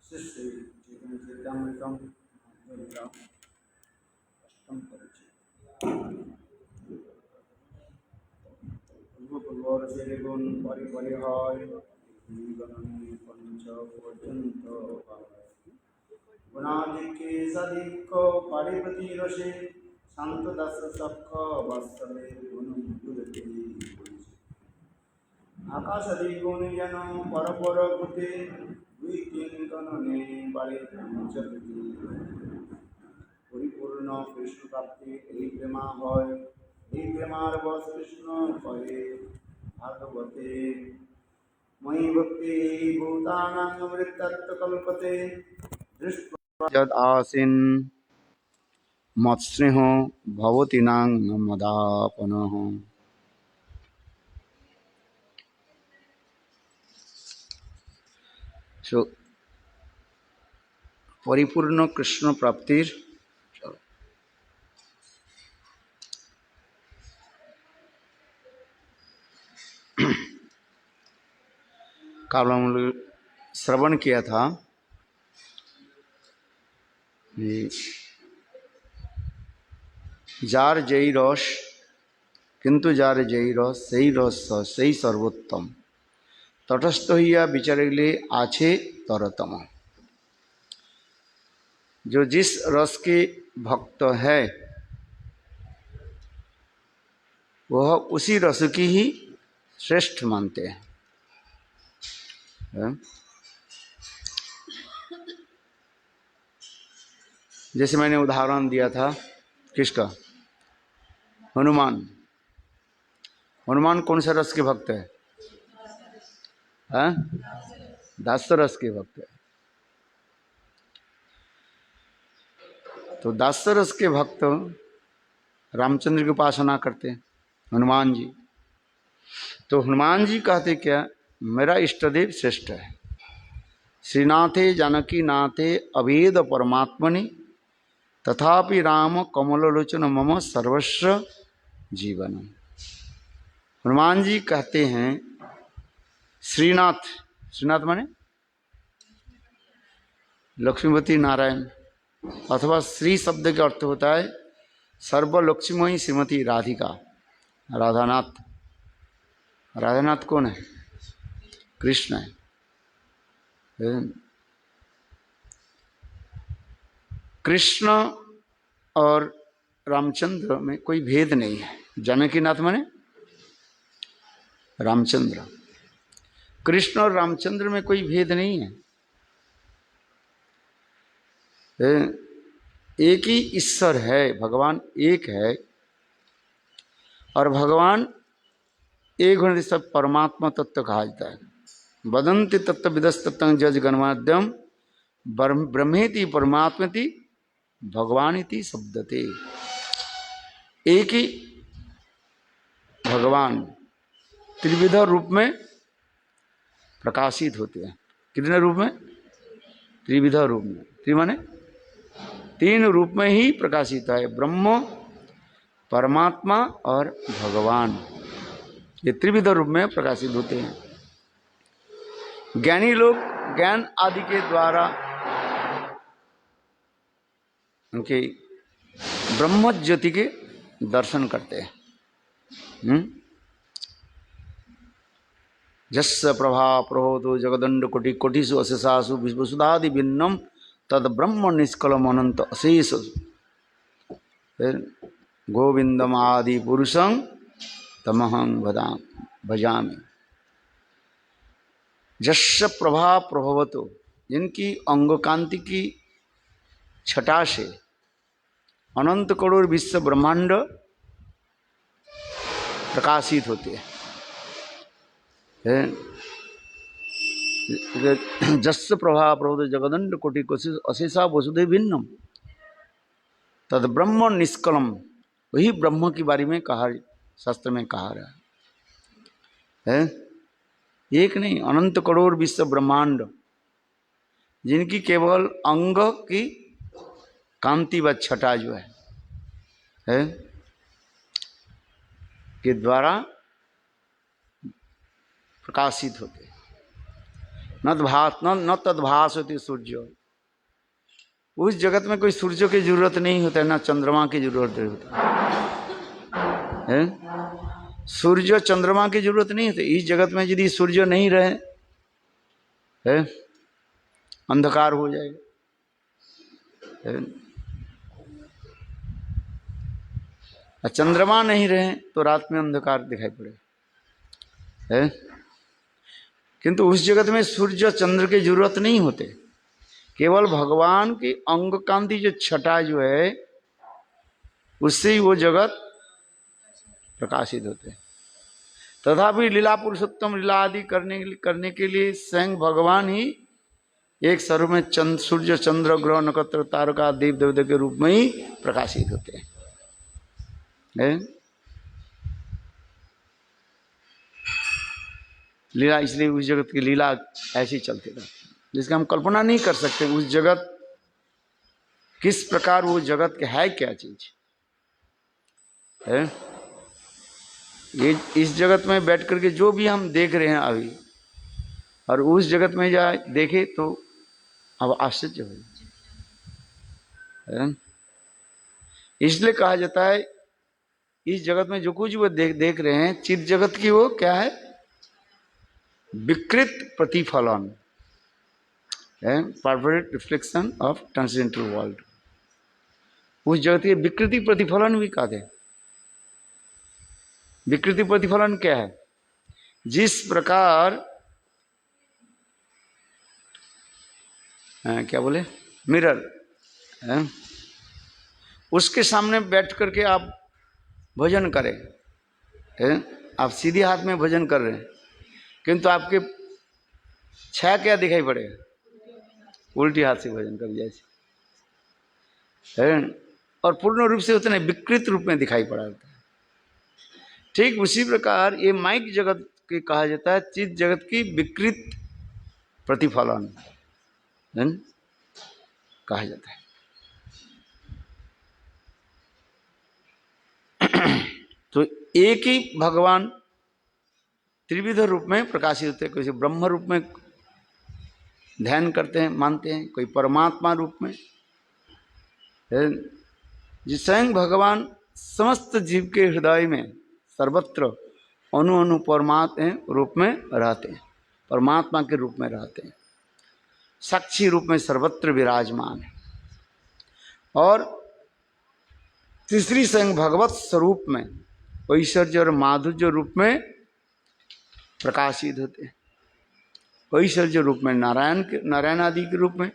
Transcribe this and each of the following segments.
श्री चैतन्य चरितामृतम् अष्टम परिचय गुण परिपरिहाय पंच पर्यंत गुणाधिक्ये सदिक्क पारिपति रसे शांत दस सख वत्सले गुणुते आकाश गुण जन परपर गुते दुई तीन गणने बारे पंचपति परिपूर्ण कृष्ण प्राप्ति এই প্রেমা হয় এই প্রেমার বস কৃষ্ণ কয়ে ভাগবতে मयि भक्ति भूतानां मृत्तत्व कल्पते दृष्ट्वा यद आसीन मत्स्नेह भवति नां मदापनः। सो परिपूर्ण कृष्ण प्राप्तिर काल हम लोग श्रवण किया था। जार जयी रस किंतु जार जयी रस সেই রস সেই सर्वोत्तम तटस्थ হইয়া বিচারিলে আছে तरतम। जो जिस रस के भक्त है वह उसी रस की ही श्रेष्ठ मानते हैं। जैसे मैंने उदाहरण दिया था किसका, हनुमान। हनुमान कौन से रस के भक्त है? दास रस के भक्त है। तो दास रस के भक्त रामचंद्र की उपासना करते हैं, हनुमान जी। तो हनुमान जी कहते क्या, मेरा इष्टदेव श्रेष्ठ है। श्रीनाथे जानकी नाथे अभेद परमात्मनि तथापि राम कमलोचन मम सर्वस्व जीवन। हनुमान जी कहते हैं श्रीनाथ, श्रीनाथ माने लक्ष्मीपति नारायण, अथवा श्री शब्द का अर्थ होता है सर्वलक्ष्मीमयी श्रीमती राधिका, राधानाथ। राधानाथ कौन है? कृष्ण है। कृष्ण और रामचंद्र में कोई भेद नहीं है। जानकीनाथ माने रामचंद्र, कृष्ण और रामचंद्र में कोई भेद नहीं है। एक ही ईश्वर है, भगवान एक है। और भगवान एक गुण सब परमात्मा तत्व कहा जाता है। वदंति तत्व विदस्तत्व जज गणमाद्यम ब्रह्मेति परमात्मेति भगवानिति शब्दते। एक ही भगवान त्रिविध रूप में प्रकाशित होते हैं। कितने रूप में? त्रिविध रूप में। त्रिमाने तीन रूप में ही प्रकाशित है, ब्रह्म, परमात्मा और भगवान। ये त्रिविध रूप में प्रकाशित होते हैं। ज्ञानी लोग ज्ञान आदि के द्वारा उनके ब्रह्म ज्योति के दर्शन करते हैं। जस्य प्रभा प्रभोतो जगदंड कोटि कोटिषु अशेषासु विश्वसुधादि भिन्नम तद ब्रह्म निष्कलम अनंत अशेष गोविंदम आदि पुरुषं तमहं भजामि। जस्य प्रभा प्रभवतो, जिनकी अंग कांति की छटा से अनंत करोड़ विश्व ब्रह्मांड प्रकाशित होते हैं। जस्य प्रभा प्रभवतो जगदंड कोटि कोटिषु अशेषा वसुधैव भिन्नम तद ब्रह्म निष्कलम, वही ब्रह्म के बारे में कहा, शास्त्र में कहा रहा है। एक नहीं, अनंत करोड़ विश्व ब्रह्मांड, जिनकी केवल अंग की कांति व छटा जो है के द्वारा प्रकाशित होते, न तद्भास होती सूर्य। उस जगत में कोई सूर्य की जरूरत नहीं होता है, ना चंद्रमा की जरूरत है। सूर्य चंद्रमा की जरूरत नहीं होती। इस जगत में यदि सूर्य नहीं रहे है, अंधकार हो जाएगा। चंद्रमा नहीं रहे तो रात में अंधकार दिखाई पड़े है। किंतु उस जगत में सूर्य चंद्र की जरूरत नहीं होते, केवल भगवान की अंग कांति जो छटा जो है उससे ही वो जगत प्रकाशित होते हैं। तथापि लीला पुरुषोत्तम लीला आदि करने के लिए स्वयं भगवान ही एक स्वरूप में सूर्य चंद्र ग्रह नक्षत्र तारका देव देवता के रूप में ही प्रकाशित होते हैं। लीला, इसलिए उस जगत की लीला ऐसी चलती रहती है जिसकी हम कल्पना नहीं कर सकते। उस जगत किस प्रकार, वो जगत है क्या चीज है। ये इस जगत में बैठ करके जो भी हम देख रहे हैं अभी, और उस जगत में जा देखे तो अब आश्चर्य हो। इसलिए कहा जाता है इस जगत में जो कुछ वो देख रहे हैं, चित जगत की वो क्या है, विकृत प्रतिफलन है, perfect reflection of transcendental world. उस जगत के विकृति प्रतिफलन भी कहते हैं। विकृति प्रतिफलन क्या है? जिस प्रकार क्या बोले, मिरर है, उसके सामने बैठ करके आप भोजन करें है? आप सीधे हाथ में भोजन कर रहे हैं, किंतु आपके छाया क्या दिखाई पड़ेगा? उल्टी हाथ से भोजन कर जैसे है, और पूर्ण रूप से उतने विकृत रूप में दिखाई पड़ा होता है। ठीक उसी प्रकार ये माइक जगत के कहा जाता है चित जगत की विकृत प्रतिफलन कहा जाता है। तो एक ही भगवान त्रिविध रूप में प्रकाशित होते हैं। कोई ब्रह्म रूप में ध्यान करते हैं, मानते हैं, कोई परमात्मा रूप में, जिस स्वयं भगवान समस्त जीव के हृदय में सर्वत्र अणु अणु परमात्मा रूप में रहते हैं, परमात्मा के रूप में रहते हैं, साक्षी रूप में सर्वत्र विराजमान है। और तीसरी स्वयं भगवत स्वरूप में ऐश्वर्य और माधुर्य रूप में प्रकाशित होते हैं। ऐश्वर्य रूप में नारायण आदि के रूप में,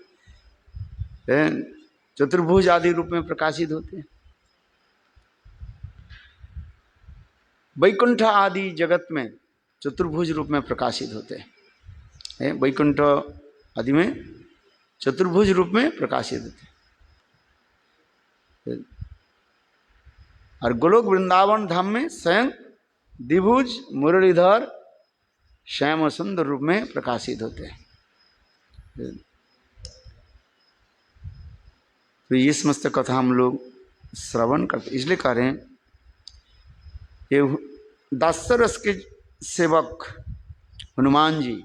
चतुर्भुज आदि रूप में प्रकाशित होते हैं। वैकुंठ आदि जगत में चतुर्भुज रूप में प्रकाशित होते हैं। वैकुंठ आदि में चतुर्भुज रूप में प्रकाशित होते हैं। और गोलोक वृंदावन धाम में स्वयं द्विभुज मुरलीधर श्याम सुंदर रूप में प्रकाशित होते हैं। तो ये समस्त कथा हम लोग श्रवण करते, इसलिए कह रहे हैं ये दासरस के सेवक हनुमान जी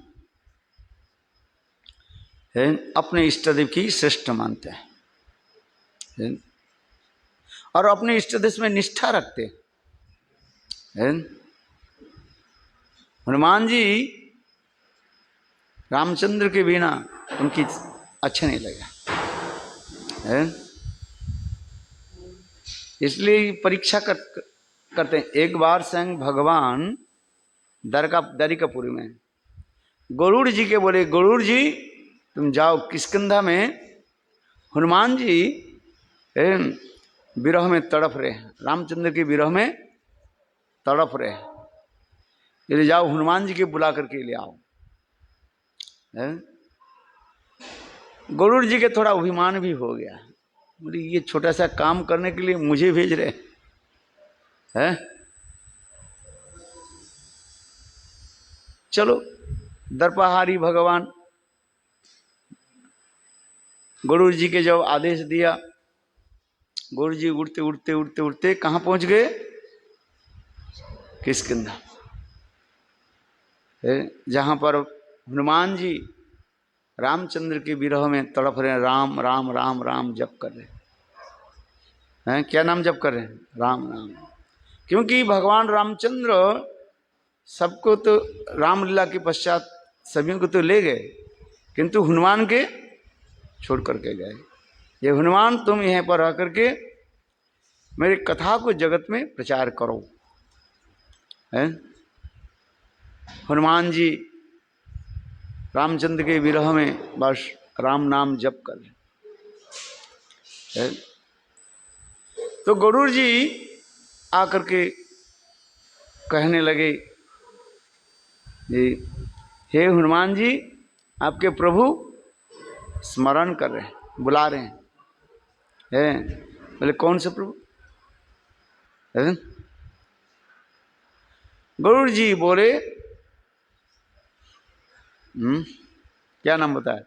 है, अपने इष्टदेव की श्रेष्ठ मानते हैं और अपने इष्टदेव में निष्ठा रखते हैं। हनुमान जी रामचंद्र के बिना उनकी अच्छा नहीं लगा है। इसलिए परीक्षा करते हैं। एक बार स्वयं भगवान द्वारिकापुरी में गरुड़ जी के बोले, गरुड़ जी तुम जाओ किष्किंधा में, हनुमान जी विरह में तड़प रहे हैं, रामचंद्र के विरह में तड़प रहे हैं, ले जाओ हनुमान जी के बुला करके ले आओ। गरुड़ जी के थोड़ा अभिमान भी हो गया, बोले ये छोटा सा काम करने के लिए मुझे भेज रहे हैं। चलो दर्पहारी भगवान गरुड़ जी के जब आदेश दिया, गरुड़ जी उड़ते उड़ते उड़ते उड़ते कहाँ पहुंच गए? किष्किंधा, जहां पर हनुमान जी रामचंद्र के विरह में तड़प रहे हैं, राम राम राम राम जप कर रहे हैं। क्या नाम जप कर रहे हैं? राम राम। क्योंकि भगवान रामचंद्र सबको तो रामलीला के पश्चात सभी को तो ले गए, किंतु हनुमान के छोड़ करके गए। ये हनुमान तुम यहीं पर आकर के मेरी कथा को जगत में प्रचार करो। हनुमान जी रामचंद्र के विरह में बस राम नाम जप कर रहे। तो गरुड़ जी आकर के कहने लगे, हे हनुमान जी आपके प्रभु स्मरण कर रहे हैं, बुला रहे हैं। बोले कौन से प्रभु? गरुड़ जी बोले क्या नाम बताया?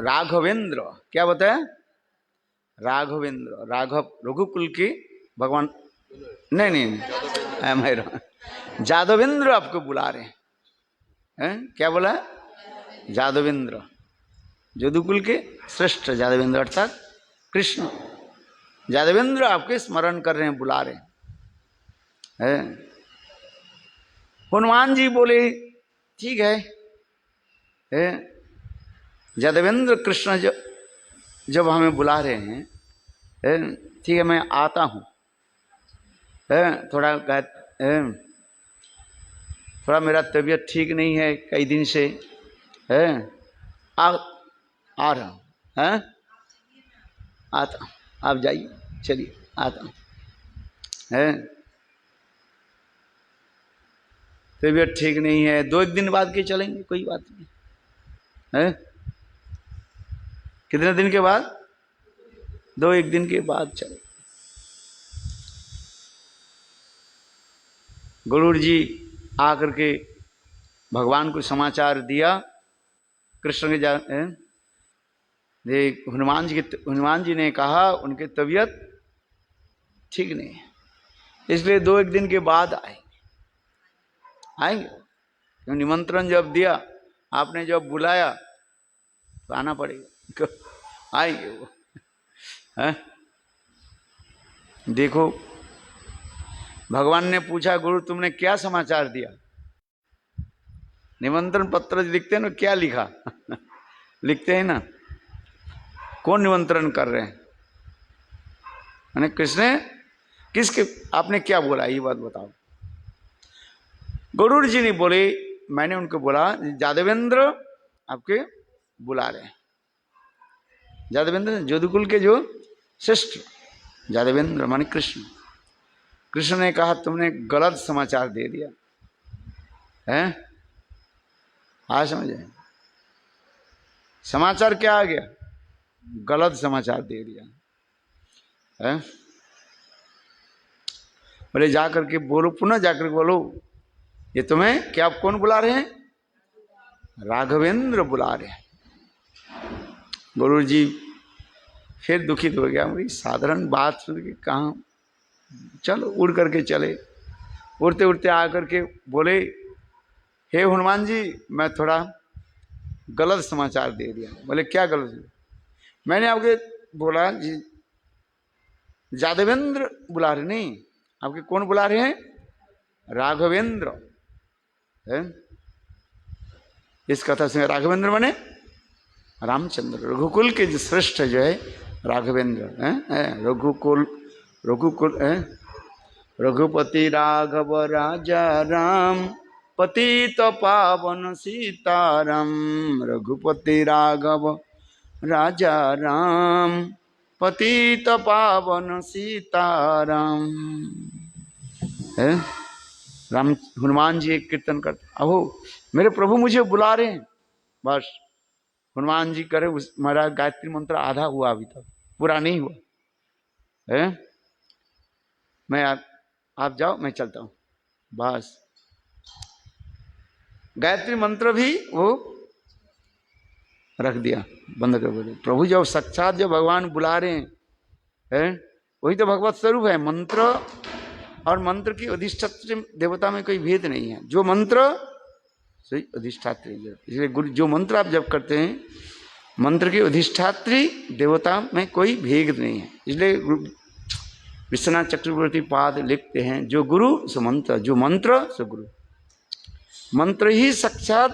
राघवेंद्र। क्या बताया? राघवेंद्र, राघव रघुकुल के भगवान। नहीं नहीं मैं जादवेंद्र आपको बुला रहे हैं। क्या बोला? जादवेंद्र, यदुकुल के श्रेष्ठ जादवेंद्र अर्थात कृष्ण। जादवेंद्र आपके स्मरण कर रहे हैं, बुला रहे हैं। हनुमान जी बोले ठीक है, जादवेंद्र कृष्ण जब हमें बुला रहे हैं, ठीक है मैं आता हूँ। थोड़ा मेरा तबीयत ठीक नहीं है कई दिन से, आ रहा हूँ। आता हूँ, आप जाइए, चलिए आता हूँ। तबीयत ठीक नहीं है, 2-1 दिन बाद के चलेंगे, कोई बात नहीं। कितने दिन के बाद? 2-1 दिन के बाद चले। गरुड़ जी आकर के भगवान को समाचार दिया, कृष्ण के हनुमान जी ने कहा उनकी तबीयत ठीक नहीं है, इसलिए 2-1 दिन के बाद आएंगे। क्यों? निमंत्रण जब दिया, आपने जब बुलाया तो आना पड़ेगा, आएंगे वो। देखो भगवान ने पूछा, गुरु तुमने क्या समाचार दिया? निमंत्रण पत्र लिखते हैं ना, क्या लिखा? लिखते हैं ना, कौन निमंत्रण कर रहे हैं? मैंने कृष्ण किसके, आपने क्या बोला ये बात बताओ। गरुड़ जी ने बोले, मैंने उनको बोला जादवेंद्र आपके बुला रहे हैं। जादवेंद्र यदुकुल के जो श्रेष्ठ जादवेंद्र माने कृष्ण। कृष्ण ने कहा तुमने गलत समाचार दे दिया है। हाँ समझे, समाचार क्या आ गया? गलत समाचार दे दिया है। बोले जाकर के बोलो, पुनः जाकर के बोलो, ये तुम्हें क्या, कौन बुला रहे हैं? राघवेंद्र बुला रहे हैं। गुरु जी फिर दुखित हो गया, मेरी साधारण बात सुन के कहाँ, चलो उड़ करके चले। उड़ते उड़ते आकर के बोले, हे हनुमान जी मैं थोड़ा गलत समाचार दे दिया। बोले क्या गलत? मैंने आपके बोला जी जादवेंद्र बुला रहे नहीं, आपके कौन बुला रहे हैं? राघवेंद्र है? इस कथा से राघवेंद्र बने रामचंद्र, रघुकुल के जो श्रेष्ठ जो है राघवेंद्र है, रघुकुल है। रघुपति राघव राजा राम, पतित पावन सीताराम। रघुपति राघव राजा राम, पतित पावन सीताराम है। राम हनुमान जी एक कीर्तन करते, अहो मेरे प्रभु मुझे बुला रहे हैं। बस हनुमान जी करे उस महाराज गायत्री मंत्र आधा हुआ, अभी तक पूरा नहीं हुआ है। मैं आप जाओ, मैं चलता हूं। बस गायत्री मंत्र भी वो रख दिया, बंद कर बोले। प्रभु जब साक्षात जब भगवान बुला रहे हैं, वही तो भगवत स्वरूप है। मंत्र और मंत्र की अधिष्ठात्री देवता में कोई भेद नहीं है। जो मंत्र सही अधिष्ठात्री, इसलिए गुरु जो मंत्र आप जब करते हैं, मंत्र की अधिष्ठात्री देवता में कोई भेद नहीं है। इसलिए विश्वनाथ चक्रवर्ती पाद लिखते हैं, जो गुरु सो मंत्र, जो मंत्र सो गुरु। मंत्र ही साक्षात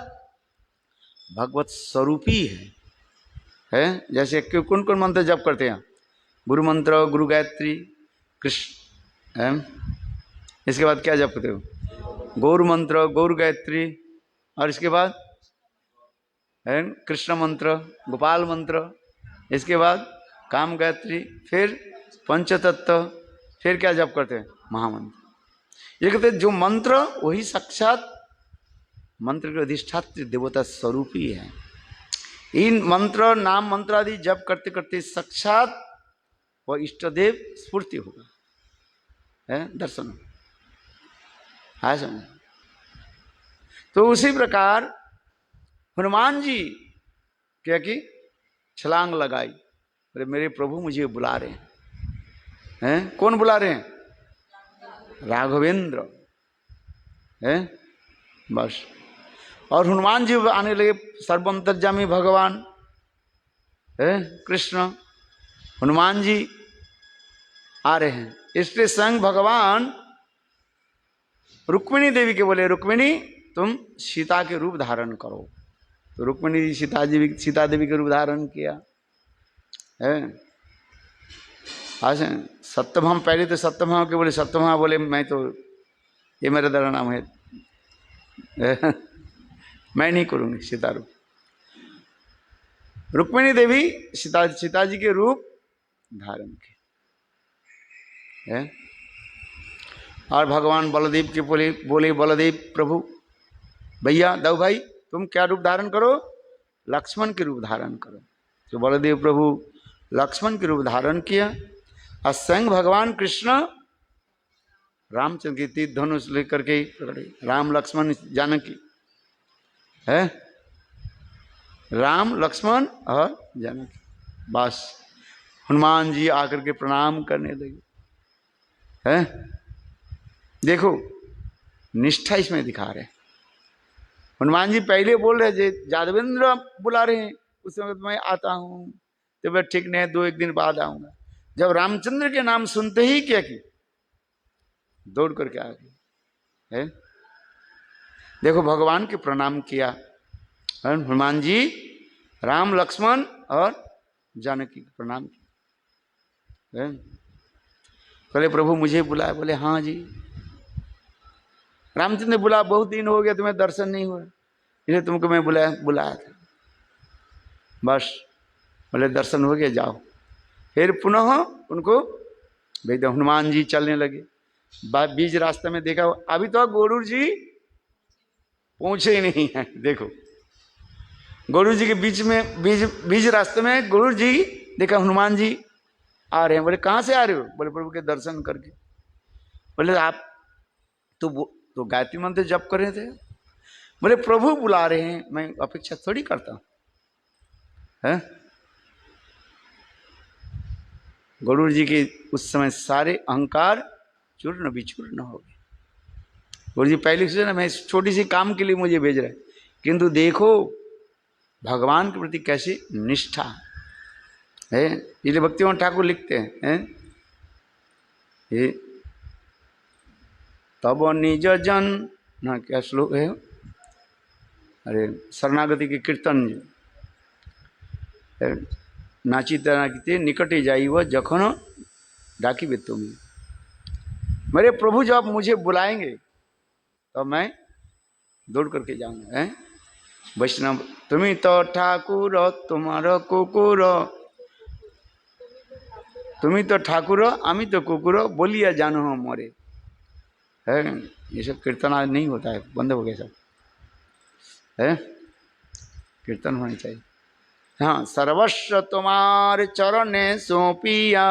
भगवत स्वरूपी है। जैसे कौन कौन मंत्र जप करते हैं? गुरु मंत्र, गुरु गायत्री, कृष्ण है। इसके बाद क्या जप करते हो? गौर मंत्र, गौर गायत्री, और इसके बाद है कृष्ण मंत्र, गोपाल मंत्र, इसके बाद काम गायत्री, फिर पंचतत्व, फिर क्या जप करते हैं? महामंत्र। ये कहते हैं जो मंत्र वही साक्षात मंत्र के अधिष्ठात्री देवता स्वरूप ही है। इन मंत्र नाम मंत्र आदि जप करते करते साक्षात वह इष्टदेव स्फूर्ति होगा, है दर्शन है समझ। तो उसी प्रकार हनुमान जी क्या की छलांग लगाई, अरे मेरे प्रभु मुझे बुला रहे हैं। कौन बुला रहे हैं? राघवेंद्र है। बस और हनुमान जी आने लगे, सर्वंतर्यामी भगवान है कृष्ण, हनुमान जी आ रहे हैं। इसलिए संग भगवान रुक्मिणी देवी के बोले, रुक्मिणी तुम सीता के रूप धारण करो। तो रुक्मिणी जी सीता देवी के रूप धारण किया है। आज सत्यभामा, पहले तो सत्यभामा के बोले, सत्यभामा बोले मैं तो ये मेरा दरा नाम है मैं नहीं करूंगी सीता रूप। रुक्मिणी देवी सीता जी के रूप धारण किए है। और भगवान बलदेव के बोले बलदेव प्रभु, भैया दो भाई तुम क्या रूप धारण करो? लक्ष्मण के रूप धारण करो। तो बलदेव प्रभु लक्ष्मण के रूप धारण किया। और स्वयं भगवान कृष्ण रामचंद्र की तीर धनुष लेकर के राम लक्ष्मण जानकी है, राम लक्ष्मण और जानकी। बस हनुमान जी आकर के प्रणाम करने लगे है। देखो निष्ठा इसमें दिखा रहे। हनुमान जी पहले बोल रहे जादवेंद्र बुला रहे हैं, उस वक्त मैं आता हूँ, तबियत ठीक नहीं है, 2-1 दिन बाद आऊंगा। जब रामचंद्र के नाम सुनते ही क्या की दौड़ करके आ गए है। देखो भगवान के प्रणाम किया हनुमान जी, राम लक्ष्मण और जानकी को प्रणाम किया। बोले प्रभु मुझे बुलाया? बोले हाँ जी। रामचंद्र ने बुला, बहुत दिन हो गया तुम्हें दर्शन नहीं हुआ, इसलिए तुमको मैं बुलाया था। बस बोले दर्शन हो गया, जाओ। फिर पुनः उनको भेज दो। हनुमान जी चलने लगे। बीच रास्ते में देखा अभी तो गोरूर जी पहुंचे ही नहीं है। देखो गोरूर जी के बीच में बीच रास्ते में गोरूर जी देखा हनुमान जी आ रहे हैं। बोले कहाँ से आ रहे हो? बोले प्रभु के दर्शन करके। बोले आप तो गायत्री मंत्र जप कर रहे थे। बोले प्रभु बुला रहे हैं, मैं अपेक्षा थोड़ी करता है। गोरूर जी के उस समय सारे अहंकार चूर्ण विचूर्ण हो गए। गुरु जी पहले से ना मैं छोटी सी काम के लिए मुझे भेज रहे, किंतु देखो भगवान के प्रति कैसी निष्ठा है। इसलिए भक्तिवंत ठाकुर लिखते हैं ये तब निज जन ना, क्या श्लोक है, अरे शरणागति के कीर्तन जो नाचीते नाचीते निकटे जाई वह जखन डाकी बे तुम्हें। मेरे प्रभु जब मुझे बुलाएंगे तो मैं दौड़ करके जाऊंगा। हैं वैष्णव तुम्हें तो ठाकुर तुम्हारा कुकुर, तुम्हें तो ठाकुर आमी तो कुकुर बोलिया जानो हम मोरे। है ये सब कीर्तन आज नहीं होता है, बंद हो गया सब। है कीर्तन होनी चाहिए। हाँ सर्वस्व तुम्हार चरणे सौंपिया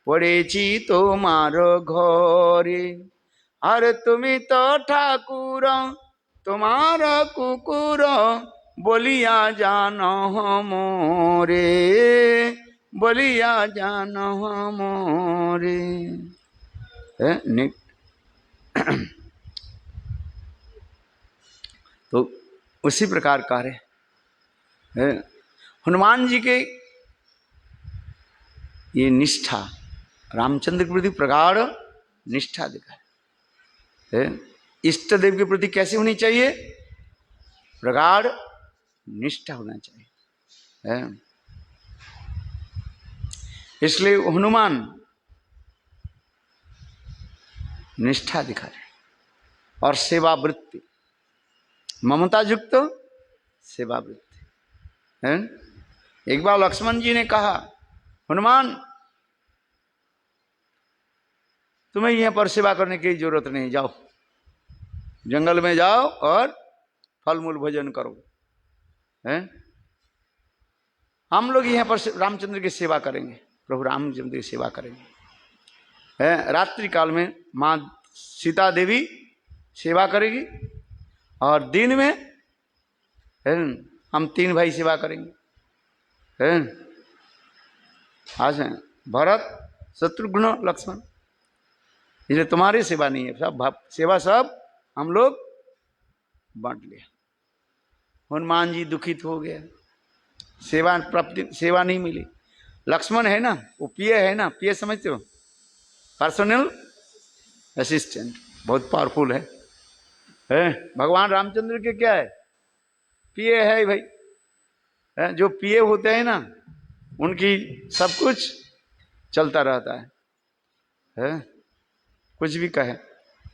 पड़ेছি তোমার ঘরে, আর তুমি তো ঠাকুর তোমার কুকুর বলিয়া জানো মোরে, বলিয়া জানো মোरे। तो उसी प्रकार कार्य है हनुमान जी के ये निष्ठा, रामचंद्र के प्रति प्रगाढ़ निष्ठा दिखा है। इष्ट देव के प्रति कैसे होनी चाहिए? प्रगाढ़ निष्ठा होना चाहिए है। इसलिए हनुमान निष्ठा दिखा रहे और सेवा वृत्ति, ममता युक्त सेवा वृत्ति है। एक बार लक्ष्मण जी ने कहा हनुमान तुम्हें यहाँ पर सेवा करने की जरूरत नहीं, जाओ जंगल में जाओ और फल मूल भोजन करो। हैं हम लोग यहाँ पर रामचंद्र की सेवा करेंगे, प्रभु रामचंद्र की सेवा करेंगे। है रात्रि काल में माँ सीता देवी सेवा करेगी और दिन में है हम तीन भाई सेवा करेंगे। है आज है भरत शत्रुघ्न लक्ष्मण, इसलिए तुम्हारी सेवा नहीं है, सब सेवा सब हम लोग बांट लिया। हनुमान जी दुखित हो गया, सेवा प्राप्ति सेवा नहीं मिली। लक्ष्मण है ना वो पीए है ना, पीए समझते हो, पर्सनल असिस्टेंट, बहुत पावरफुल है। भगवान रामचंद्र के क्या है? पीए है भाई। है जो पीए होते हैं ना उनकी सब कुछ चलता रहता है। कुछ भी कहे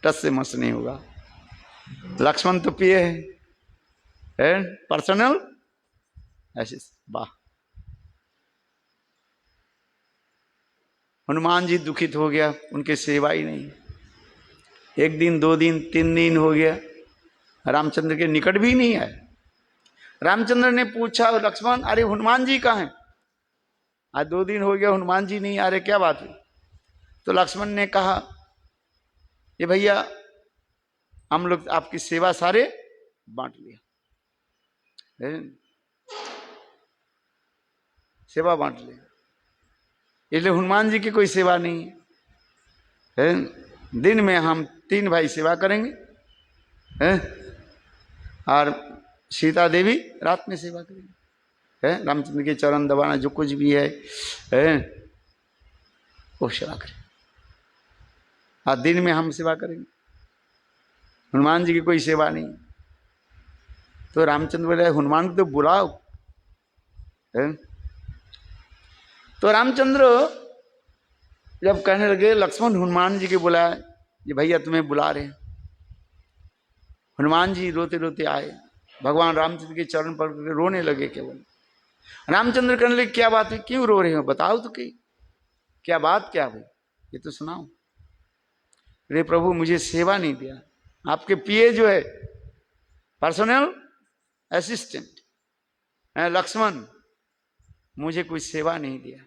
टस से मस नहीं होगा। लक्ष्मण तो पीए है पर्सनल असिस्टेंट। वाह हनुमान जी दुखित हो गया, उनकी सेवा ही नहीं। एक दिन दो दिन तीन दिन हो गया, रामचंद्र के निकट भी नहीं आए। रामचंद्र ने पूछा लक्ष्मण अरे हनुमान जी कहाँ हैं? आज 2 दिन हो गया हनुमान जी नहीं आ रहे, क्या बात है? तो लक्ष्मण ने कहा ये भैया हम लोग आपकी सेवा सारे बांट लिया, सेवा बांट लिया, इसलिए हनुमान जी की कोई सेवा नहीं है। दिन में हम 3 भाई सेवा करेंगे और सीता देवी रात में सेवा करेंगे। रामचंद्र के चरण दबाना जो कुछ भी है वो सेवा करें और दिन में हम सेवा करेंगे। हनुमान जी की कोई सेवा नहीं। तो रामचंद्र बोले हनुमान को तो बुलाओ। तो रामचंद्र जब कहने लगे लक्ष्मण हनुमान जी के बुलाए, ये भैया तुम्हें बुला रहे हैं। हनुमान जी रोते रोते आए, भगवान रामचंद्र के चरण पर रोने लगे केवल। रामचंद्र कहने लगे क्या बात है, क्यों रो रहे हो, बताओ तो क्या बात क्या भाई, ये तो सुनाओ। रे प्रभु मुझे सेवा नहीं दिया, आपके पीए जो है पर्सनल असिस्टेंट लक्ष्मण, मुझे कोई सेवा नहीं दिया।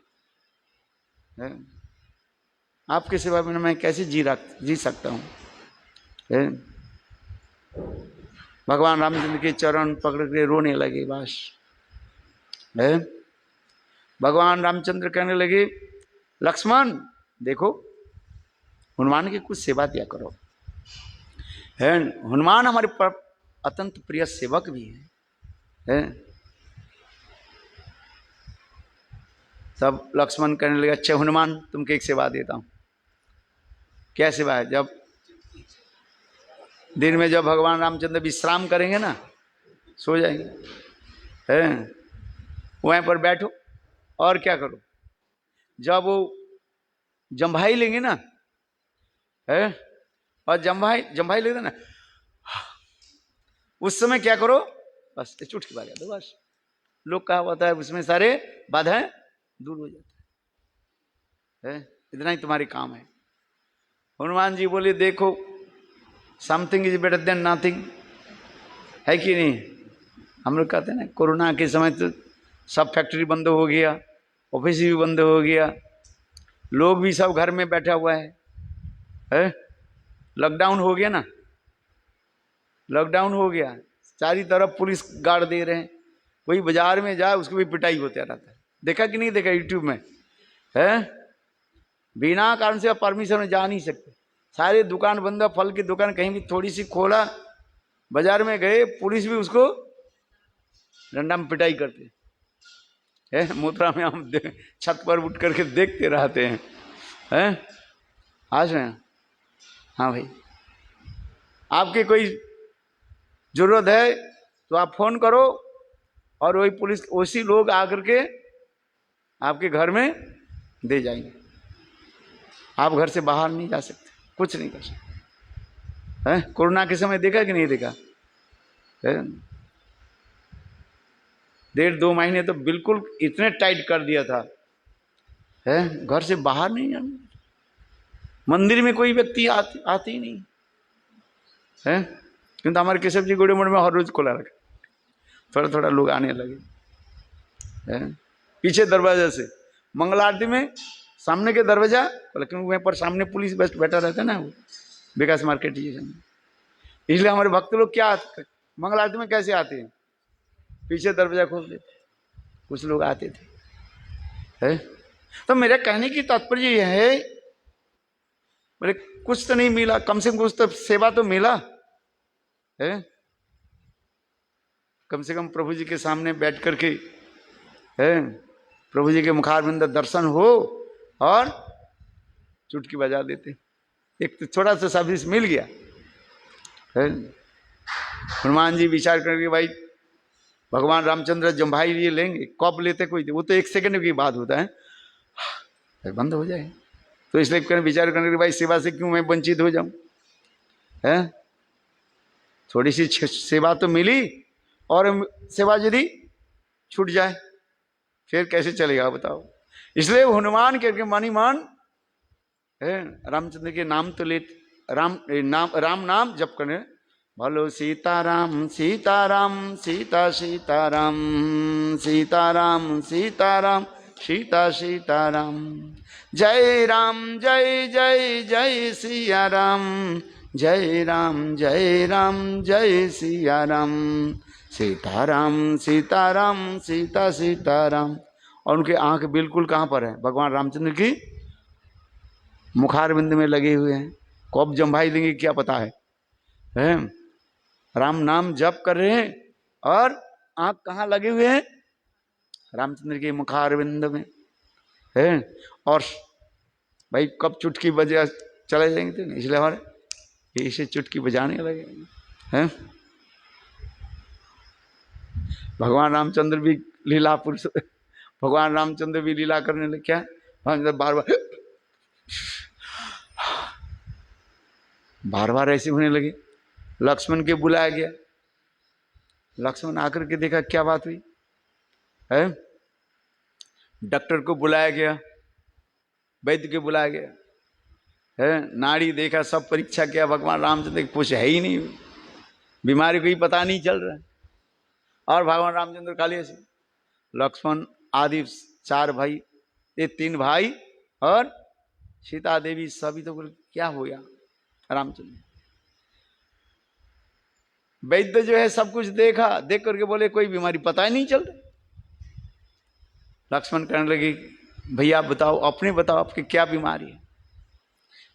आपके सेवा बिना मैं कैसे जी सकता हूँ। भगवान रामचंद्र के चरण पकड़ के रोने लगे। बस भगवान रामचंद्र कहने लगे लक्ष्मण देखो हनुमान की कुछ सेवा दिया करो। हनुमान हमारे अत्यंत प्रिय सेवक भी है। तब लक्ष्मण कहने लगे अच्छा हनुमान तुमको एक सेवा देता हूँ। क्या सेवा है? जब दिन में जब भगवान रामचंद्र विश्राम करेंगे ना, सो जाएंगे, हैं, वहीं पर बैठो और क्या करो। जब वो जम्भाई लेंगे ना, है, और जम्भाई लेते ना, उस समय क्या करो, बस चुटकी बजा दो, बस। लोग कहा होता है उसमें सारे बाधाएं दूर हो जाते हैं, इतना ही तुम्हारी काम है। हनुमान जी बोले देखो, something is better than nothing, है कि नहीं? हम लोग कहते हैं ना, कोरोना के समय तो सब फैक्ट्री बंद हो गया, ऑफिस भी बंद हो गया, लोग भी सब घर में बैठा हुआ है? लॉकडाउन हो गया ना, लॉकडाउन हो गया, चारी तरफ पुलिस गार्ड दे रहे हैं, कोई बाजार में जाए उसको भी पिटाई होता रहता है। देखा कि नहीं देखा यूट्यूब में? है, बिना कारण से परमिशन में जा नहीं सकते, सारे दुकान बंद, फल की दुकान कहीं भी थोड़ी सी खोला, बाजार में गए, पुलिस भी उसको डंडा में पिटाई करते है। मोतरा में हम छत पर उठ करके देखते रहते हैं, आज में। हाँ भाई, आपकी कोई जरूरत है तो आप फोन करो और वही पुलिस, उसी लोग आकर के आपके घर में दे जाएंगे। आप घर से बाहर नहीं जा सकते, कुछ नहीं कर सकते, हैं? कोरोना के समय देखा कि नहीं देखा? 1.5-2 महीने तो बिल्कुल इतने टाइट कर दिया था, है, घर से बाहर नहीं जाना, मंदिर में कोई व्यक्ति आते ही नहीं है, क्योंकि हमारे केशव जी गोड़े मोड़ में हर रोज खुला रखा, थोड़ा थोड़ा लोग आने लगे, है? पीछे दरवाजा से मंगल आरती में सामने के दरवाजा, लेकिन वहीं पर सामने पुलिस बस बैठा रहता है ना, वो विकास मार्केट जी, इसलिए हमारे भक्त लोग क्या मंगल आरती में कैसे आते हैं, पीछे दरवाजा खोल देते, कुछ लोग आते थे, है? तो मेरे कहने की तात्पर्य यह है, बोले कुछ तो नहीं मिला, कम से कम कुछ तो सेवा तो मिला है, कम से कम प्रभु जी के सामने बैठ करके, है, प्रभु जी के मुखारविंद दर्शन हो और चुटकी बजा देते, एक तो छोटा सा सर्विस मिल गया, है? हनुमान जी विचार करके, भाई भगवान रामचंद्र जम्भाई लिए लेंगे, कब लेते कोई, वो तो 1 सेकंड की बात होता है, बंद हो जाए, तो इसलिए विचार करने के, भाई सेवा से क्यों मैं वंचित हो जाऊं, है? थोड़ी सी सेवा तो मिली, और सेवा यदि छूट जाए फिर कैसे चलेगा बताओ। इसलिए हनुमान के मानी मान है, रामचंद्र के नाम तो ले, राम नाम जप करने, बोलो सीताराम सीताराम सीता सीताराम सीताराम सीताराम सीता सीताराम, जय राम जय जय जय सिया राम, जय राम जय राम जय सिया राम, सीताराम सीताराम सीता सीताराम। और उनके आंख बिल्कुल कहाँ पर है? भगवान रामचंद्र की मुखारविंद में लगे हुए हैं, कब जम्भाई देंगे क्या पता है? राम नाम जप कर रहे हैं और आंख कहाँ लगे हुए हैं? रामचंद्र के मुखारविंद में, है। और भाई कब चुटकी बजा चले जाएंगे, तो इसलिए हमारे इसे चुटकी बजाने लगे हैं। भगवान रामचंद्र भी लीला पुरुष, भगवान रामचंद्र भी लीला करने लगे, क्या बार बार ऐसे होने लगे। लक्ष्मण के बुलाया गया, लक्ष्मण आकर के देखा क्या बात हुई है, डॉक्टर को बुलाया गया, वैद्य को बुलाया गया, है, नाड़ी देखा, सब परीक्षा किया, भगवान रामचंद्र कुछ है ही नहीं, बीमारी को ही पता नहीं चल रहा है। और भगवान रामचंद्र खाली ऐसे, लक्ष्मण आदि 4 भाई, ये 3 भाई और सीता देवी, सभी तो क्या हो गया रामचंद्र। वैद्य जो है सब कुछ देखा, देख करके बोले कोई बीमारी पता ही नहीं चल रही। लक्ष्मण कहने लगे भैया बताओ, अपने बताओ आपकी क्या बीमारी है?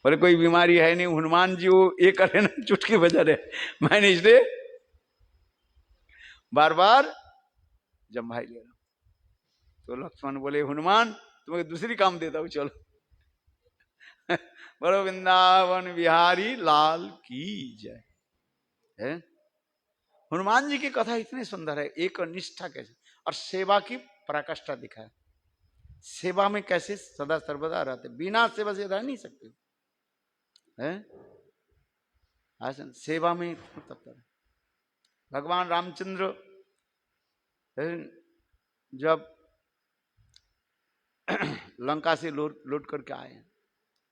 बोले कोई बीमारी है नहीं, हनुमान जी वो ये करे ना चुटकी बजा रहे, मैंने इसलिए बार बार जम्भाई ले रहा हूं। तो लक्ष्मण बोले हनुमान तुम्हें दूसरी काम देता हूं, चलो। बोलो वृंदावन बिहारी लाल की जय। है हनुमान जी की कथा इतनी सुंदर है, एक निष्ठा कैसे और सेवा की पराकाष्ठा दिखाया। सेवा में कैसे सदा सर्वदा रहते, बिना सेवा से रह नहीं सकते हैं। सेवा में तत्पर है। भगवान रामचंद्र जब लंका से लौट करके आए,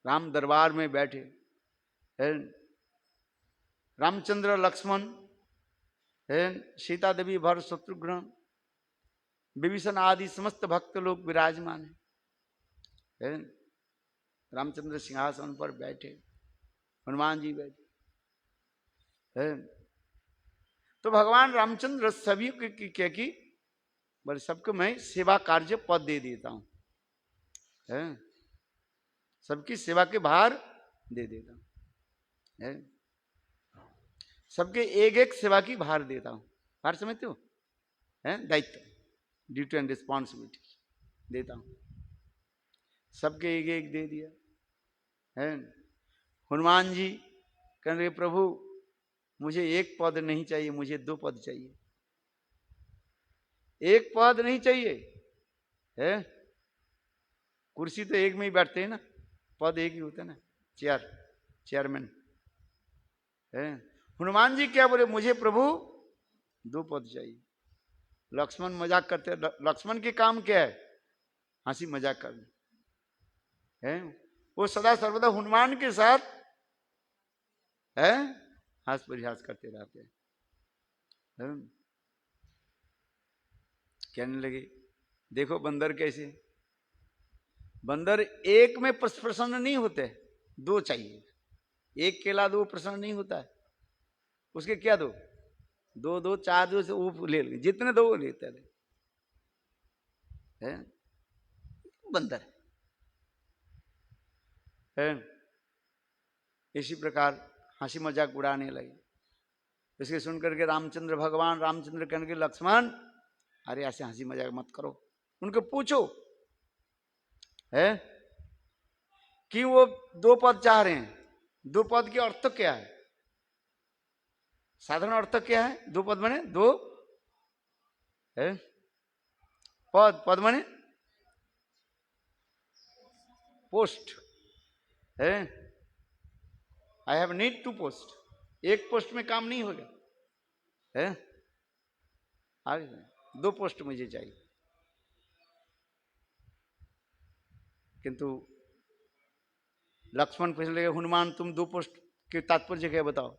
राम दरबार में बैठे, रामचंद्र लक्ष्मण सीता देवी भरत शत्रुघ्न विभीषण आदि समस्त भक्त लोग विराजमान है। रामचंद्र सिंहासन पर बैठे, हनुमान जी बैठे है। तो भगवान रामचंद्र सभी की क्या की बोले सबको मैं सेवा कार्य पद दे देता हूं, सबकी सेवा के भार दे देता हूं, सबके एक एक सेवा की भार देता हूं। भार समझते हो, दायित्व, ड्यूटी एंड रिस्पॉन्सिबिलिटी देता हूं, सबके एक एक दे दिया है। हनुमान जी कह रहे प्रभु मुझे एक पद नहीं चाहिए, मुझे 2 पद चाहिए। एक पद नहीं चाहिए है, कुर्सी तो एक में ही बैठते हैं ना, पद एक ही होता है ना, चेयरमैन है। हनुमान जी क्या बोले, मुझे प्रभु 2 पद चाहिए। लक्ष्मण मजाक करते, लक्ष्मण के काम क्या है, हंसी मजाक करना है। वो सदा सर्वदा हनुमान के साथ है हास परिहास करते रहते हैं। कहने लगे देखो बंदर कैसे, बंदर एक में प्रसन्न नहीं होते, 2 चाहिए। एक केला 2 प्रसन्न नहीं होता है, उसके क्या 2 2 2 4 2 से वो ले, जितने 2 वो लेते है। बंदर है। इसी प्रकार हंसी मजाक उड़ाने लगे। इसके सुनकर के रामचंद्र भगवान रामचंद्र कहने के लक्ष्मण अरे ऐसे हंसी मजाक मत करो, उनको पूछो है कि वो 2 पद चाह रहे हैं। 2 पद के अर्थ क्या है, साधारण अर्थ क्या है, 2 पद बने 2 है, पद बने पोस्ट है। आई हैव नीड 2 पोस्ट, एक पोस्ट में काम नहीं होगा है, आगे 2 पोस्ट मुझे चाहिए। किंतु लक्ष्मण पूछ लगे हनुमान तुम 2 पोस्ट के तात्पर्य क्या बताओ।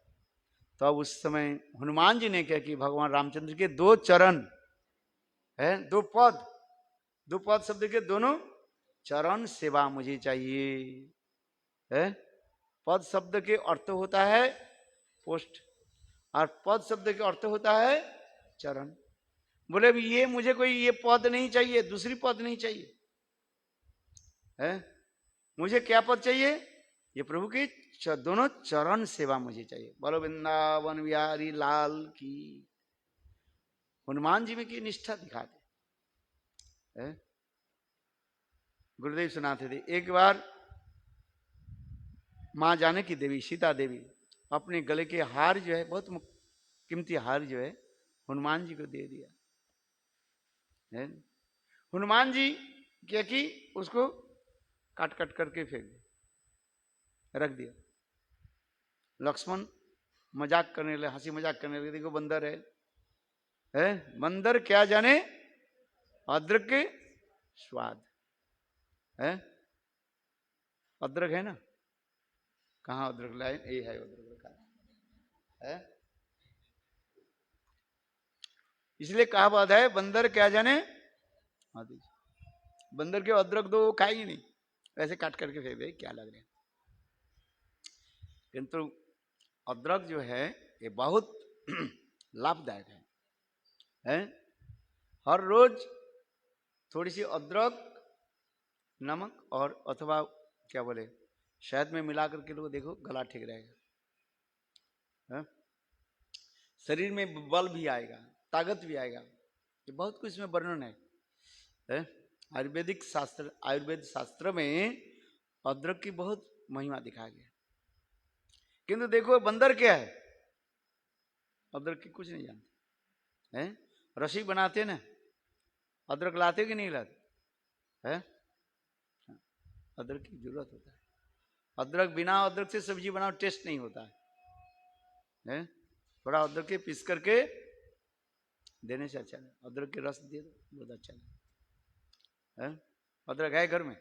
तो अब उस समय हनुमान जी ने क्या कि भगवान रामचंद्र के 2 चरण है, 2 पद शब्द के दोनों चरण सेवा मुझे चाहिए है। पद शब्द के अर्थ होता है पोस्ट और पद शब्द के अर्थ होता है चरण। बोले ये मुझे कोई ये पद नहीं चाहिए, दूसरी पद नहीं चाहिए है, मुझे क्या पद चाहिए, ये प्रभु की दोनों चरण सेवा मुझे चाहिए। बोलो वृंदावन बिहारी लाल की। हनुमान जी में की निष्ठा दिखाते है। गुरुदेव सुनाते थे एक बार मां जानकी देवी सीता देवी अपने गले के हार जो है, बहुत कीमती हार जो है हनुमान जी को दे दिया है। हनुमान जी क्या कि उसको काट काट करके फेंक दिया, रख दिया। लक्ष्मण मजाक करने लगे, हंसी मजाक करने लगे, देखो बंदर है बंदर क्या जाने अदरक के स्वाद है। अदरक है ना, कहाँ अदरक लाए, ये है अदरक रखा है। इसलिए कहा बात है बंदर क्या जाने, बंदर के अदरक दो खाएगी नहीं, ऐसे काट करके फेंक दे, क्या लग रहा है। किंतु अदरक जो है ये बहुत लाभदायक है? हर रोज थोड़ी सी अदरक नमक और अथवा क्या बोले शहद में मिला करके लो, देखो गला ठीक रहेगा, शरीर में बल भी आएगा, ताकत भी आएगा। ये बहुत कुछ इसमें वर्णन है? आयुर्वेद शास्त्र में अदरक की बहुत महिमा दिखा गया। किंतु देखो बंदर क्या है, अदरक की कुछ नहीं जानते हैं। रसी बनाते ना, अदरक लाते कि नहीं लाते हैं? अदरक की जरूरत होता है। अदरक, बिना अदरक से सब्जी बनाओ टेस्ट नहीं होता है। थोड़ा अदरक के पीस करके देने से अच्छा है। अदरक के रस दे दो, बहुत अच्छा है। अदरक है घर में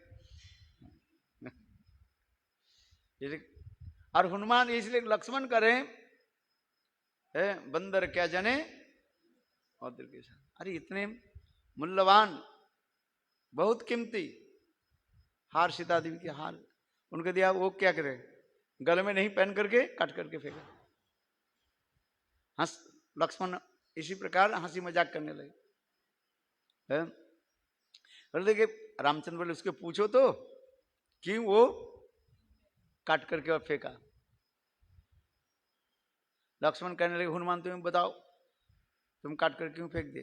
और हनुमान इसलिए लक्ष्मण करें है, बंदर क्या जाने अदरक के साथ। अरे इतने मूल्यवान, बहुत कीमती हार सीता देवी के हार उनको दिया, वो क्या करे, गले में नहीं पहन करके काट करके फेंका। हंस लक्ष्मण इसी प्रकार हंसी मजाक करने लगे। और देखिए रामचंद्र बोले उसके पूछो तो क्यों वो काट करके और फेंका। लक्ष्मण कहने लगे हनुमान तुम्हें बताओ, तुम काट कर क्यों फेंक दे।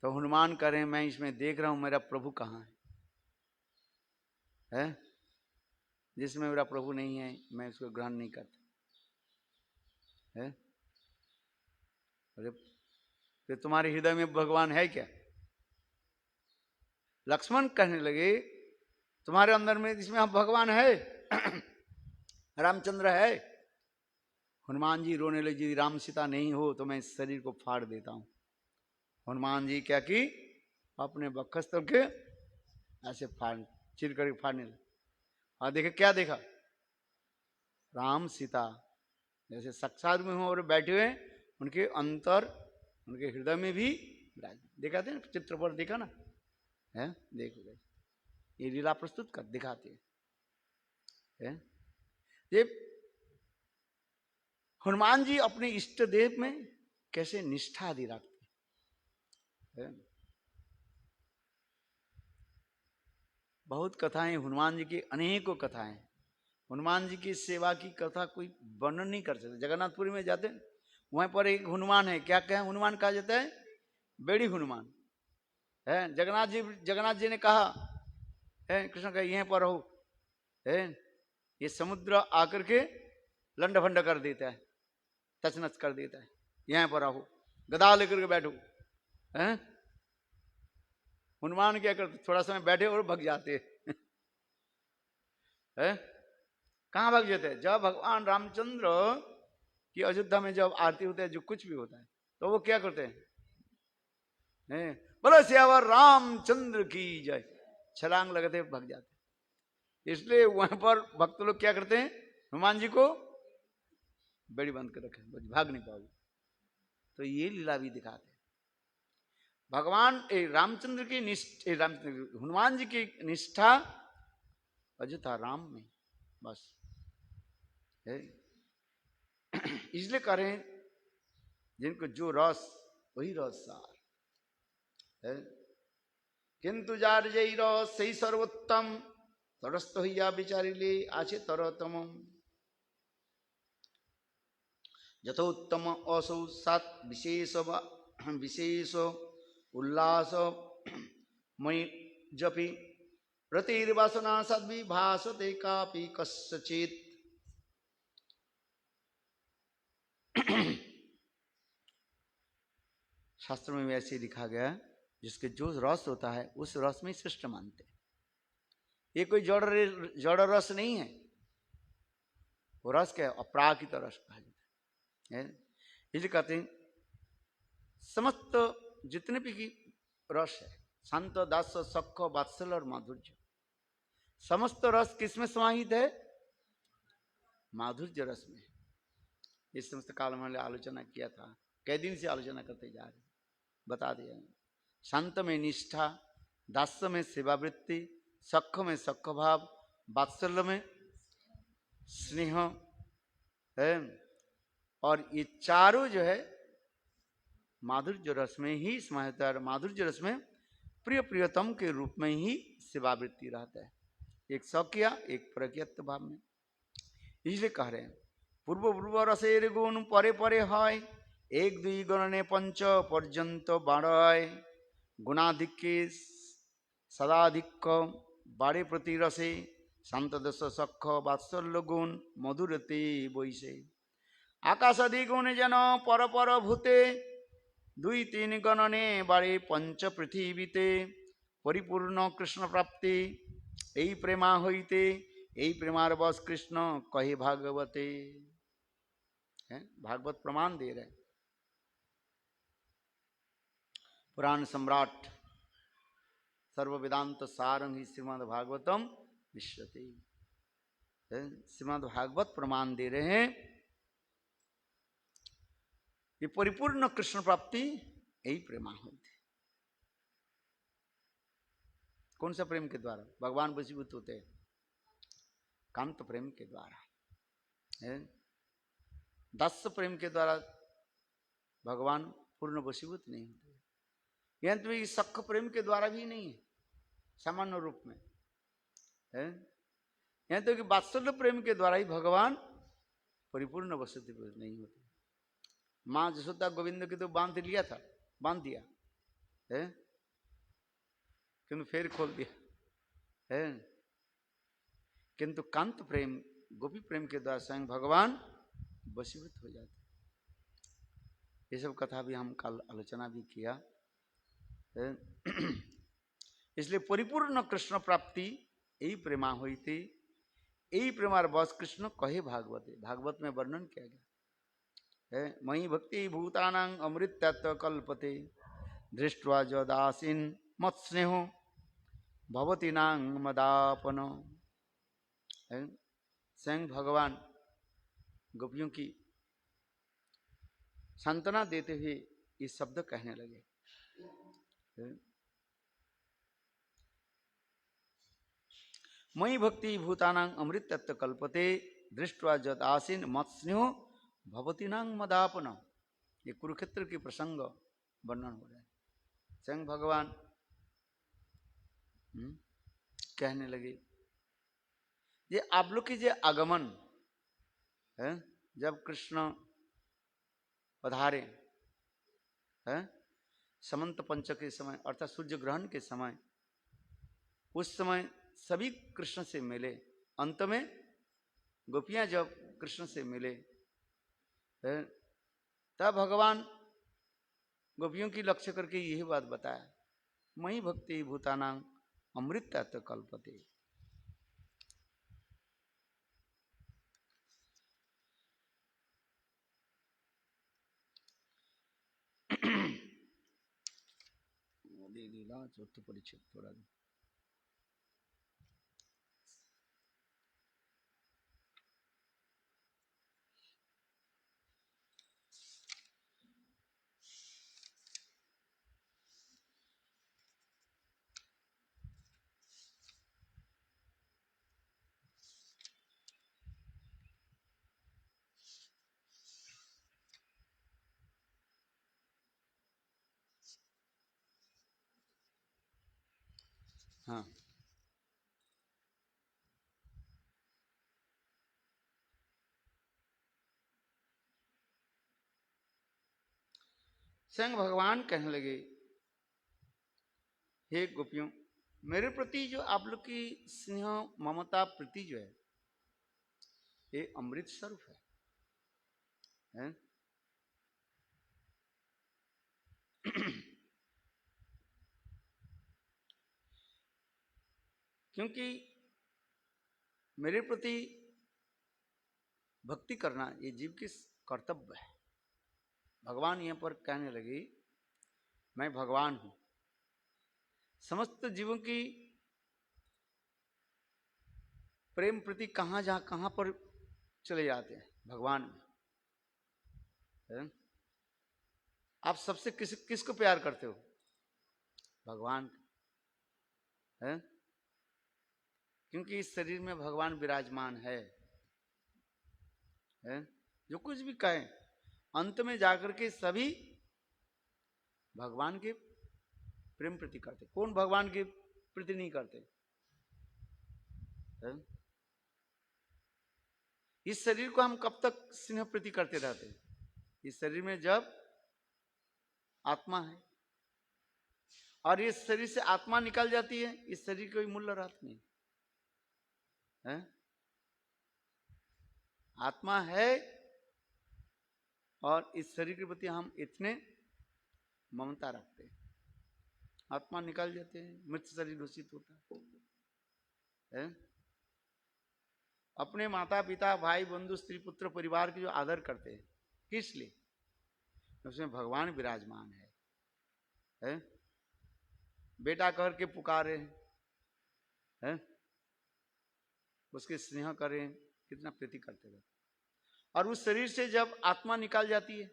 तो हनुमान कह रहे हैं मैं इसमें देख रहा हूं मेरा प्रभु कहाँ है? जिसमें मेरा प्रभु नहीं है मैं उसको ग्रहण नहीं करता है। अरे तो तुम्हारे हृदय में भगवान है क्या? लक्ष्मण कहने लगे तुम्हारे अंदर में इसमें अब भगवान है रामचंद्र है। हनुमान जी रोने लगे, यदि राम सीता नहीं हो तो मैं इस शरीर को फाड़ देता हूं। हनुमान जी क्या की, अपने बक्षस्थल के ऐसे फाड़ चिर करके फाड़ने लगे। और देखे क्या देखा, राम सीता जैसे साक्षात में हो और बैठे हुए उनके अंतर उनके हृदय में भी देखा थे ना, चित्र पर देखा ना है। देखो ये लीला प्रस्तुत कर दिखाते हैं। ये हनुमान जी अपने इष्ट देव में कैसे निष्ठा आदि रखते हैं। बहुत कथाएं हनुमान जी की, अनेकों कथाएं हनुमान जी की सेवा की कथा कोई वर्णन नहीं कर सकते। जगन्नाथपुरी में जाते हैं वहां पर एक हनुमान है, क्या कहें हनुमान कहा जाता है, बेड़ी हनुमान है। जगन्नाथ जी ने कहा है कृष्ण का यहीं पर रहो है, ये समुद्र आकर के लंड भंड कर देता है, तचनच कर देता है, यहीं पर रहो, गदा लेकर के बैठो है। हनुमान क्या करते, थोड़ा समय बैठे और भग जाते है। कहाँ भग जाते हैं, जब भगवान रामचंद्र की अयोध्या में जब आरती होता है, जो कुछ भी होता है तो वो क्या करते हैं, बोलो सियावर रामचंद्र की जय, छलांग लगाते भग जाते। इसलिए वहां पर भक्त लोग क्या करते हैं, हनुमान जी को बेड़ी बंद कर रखे, भाग नहीं पाओगे। तो ये लीला भी दिखाते हैं। भगवान रामचंद्र की निष्ठा, हनुमान जी की निष्ठा अयोध्या राम में बस है। इसलिए करें जिनको जो रस वही रस सार है। किंतु जार जई रस सही सर्वोत्तम तरस्त हइया विचारिले आछे तरतम यथोत्तम असौ सात विशेष उल्लास मई जपि प्रतिर्वासना सद्विभासते कापि कस्यचित्। शास्त्र में ऐसे लिखा गया जिसके जो रस होता है उस रस में श्रेष्ठ मानते। ये कोई जड़ रस नहीं है, वो रस क्या है, अपराकृत रस कहा जाता है। इसलिए कहते हैं समस्त जितने भी की रस है, शांत दास सख वात्सल्य और माधुर्य, समस्त रस किसमें समाहित है, माधुर्य रस में। इस समस्त काल में आलोचना किया था, कई दिन से आलोचना करते जा रहे, बता दिया। शांत में निष्ठा, दास्य में सेवावृत्ति, सख में सख भाव, वात्सल्य में स्नेह है, और ये चारों जो है माधुर्य रस में ही समाहित है। माधुर्य रस में प्रिय प्रियतम के रूप में ही सेवावृत्ति रहता है, एक सौख्या एक प्रज्ञत्व भाव में। इसलिए कह रहे हैं पूर्व पूर्व रसेर गुण परे परे है, एक दुई गणने पंच पर्यंत बाढ़, गुणाधिक्य सदाधिक बाड़े प्रति रसे शांत दश सख वात्सल्य गुण मधुरते বৈশে আকাশাদি গুণ যেন পর পর ভূতে দুই তিন গণনে বাড়ে পঞ্চ পৃথিবীতে পরিপূর্ণ কৃষ্ণ প্রাপ্তি এই প্রেমা হইতে এই प्रेमार बस कृष्ण कहे भागवते। हैं भागवत प्रमाण दे रहे पुराण सम्राट सर्व वेदांत सारंग ही श्रीमद् भागवतम विश्वते। श्रीमद् भागवत प्रमाण दे रहे हैं ये परिपूर्ण कृष्ण प्राप्ति यही प्रेमा होती। कौन सा प्रेम के द्वारा भगवान वशीभूत होते हैं? कांत प्रेम के द्वारा है। दास प्रेम के द्वारा भगवान पूर्ण वशीभूत नहीं होते। यह तो सख प्रेम के द्वारा भी नहीं है सामान्य रूप में है। यह तो कि वात्सल्य प्रेम के द्वारा ही भगवान परिपूर्ण वशीभूत नहीं होते। माँ जसोदा गोविंद की तो बांध लिया था, बांध दिया है, किंतु फिर खोल दिया है। किंतु कांत प्रेम गोपी प्रेम के द्वारा स्वयं भगवान वशीभूत हो जाते। ये सब कथा भी हम कल आलोचना भी किया है। इसलिए परिपूर्ण कृष्ण प्राप्ति यही प्रेमा हुई थी। यही प्रेमार बस कृष्ण कहे भागवते। भागवत में वर्णन किया गया है। मयि भक्ति भूतानां अमृतत्व कल्पते दृष्ट्वा जदासीन मत स्नेहो भवती नांग मदापन। स्वयं भगवान गोपियों की सांत्वना देते हुए ये शब्द कहने लगे। मयि भक्ति भूतानां अमृत तत्व कल्पते दृष्ट्वा जद आसीन मत स्नेहो भवती नांग मदापन। ये कुरुक्षेत्र के प्रसंग वर्णन हो रहा है। स्वयं भगवान कहने लगे ये आप लोग की जो आगमन है, जब कृष्ण पधारे है समंत पंच के समय अर्थात सूर्य ग्रहण के समय, उस समय सभी कृष्ण से मिले। अंत में गोपियां जब कृष्ण से मिले है, तब भगवान गोपियों की लक्ष्य करके यही बात बताया, मयि भक्ति भूतानां अमृत तत्व कल्पते। लीला चौथ परिच्छेद थोड़ा हाँ। स्वयं भगवान कहने लगे, हे गोपियों, मेरे प्रति जो आप लोग की स्नेह ममता प्रीति जो है ये अमृत स्वरूप है? क्योंकि मेरे प्रति भक्ति करना ये जीव की कर्तव्य है। भगवान यहाँ पर कहने लगे मैं भगवान हूं, समस्त जीवों की प्रेम प्रति कहां पर चले जाते हैं भगवान में है? आप सबसे किसको प्यार करते हो? भगवान है, क्योंकि इस शरीर में भगवान विराजमान है। जो कुछ भी कहें अंत में जाकर के सभी भगवान के प्रेम प्रति करते। कौन भगवान के प्रति नहीं करते है? इस शरीर को हम कब तक स्नेह प्रति करते रहते? इस शरीर में जब आत्मा है और इस शरीर से आत्मा निकल जाती है, इस शरीर कोई मूल्य रहता नहीं है? आत्मा है और इस शरीर के प्रति हम इतने ममता रखते हैं, आत्मा निकाल जाते हैं, मृत शरीर घोषित होता है। अपने माता पिता भाई बंधु स्त्री पुत्र परिवार के जो आदर करते हैं, किस लिए? उसमें भगवान विराजमान है? बेटा कह के पुकारे हैं, उसके स्नेह करें, कितना प्रीति करते रहते। और उस शरीर से जब आत्मा निकाल जाती है,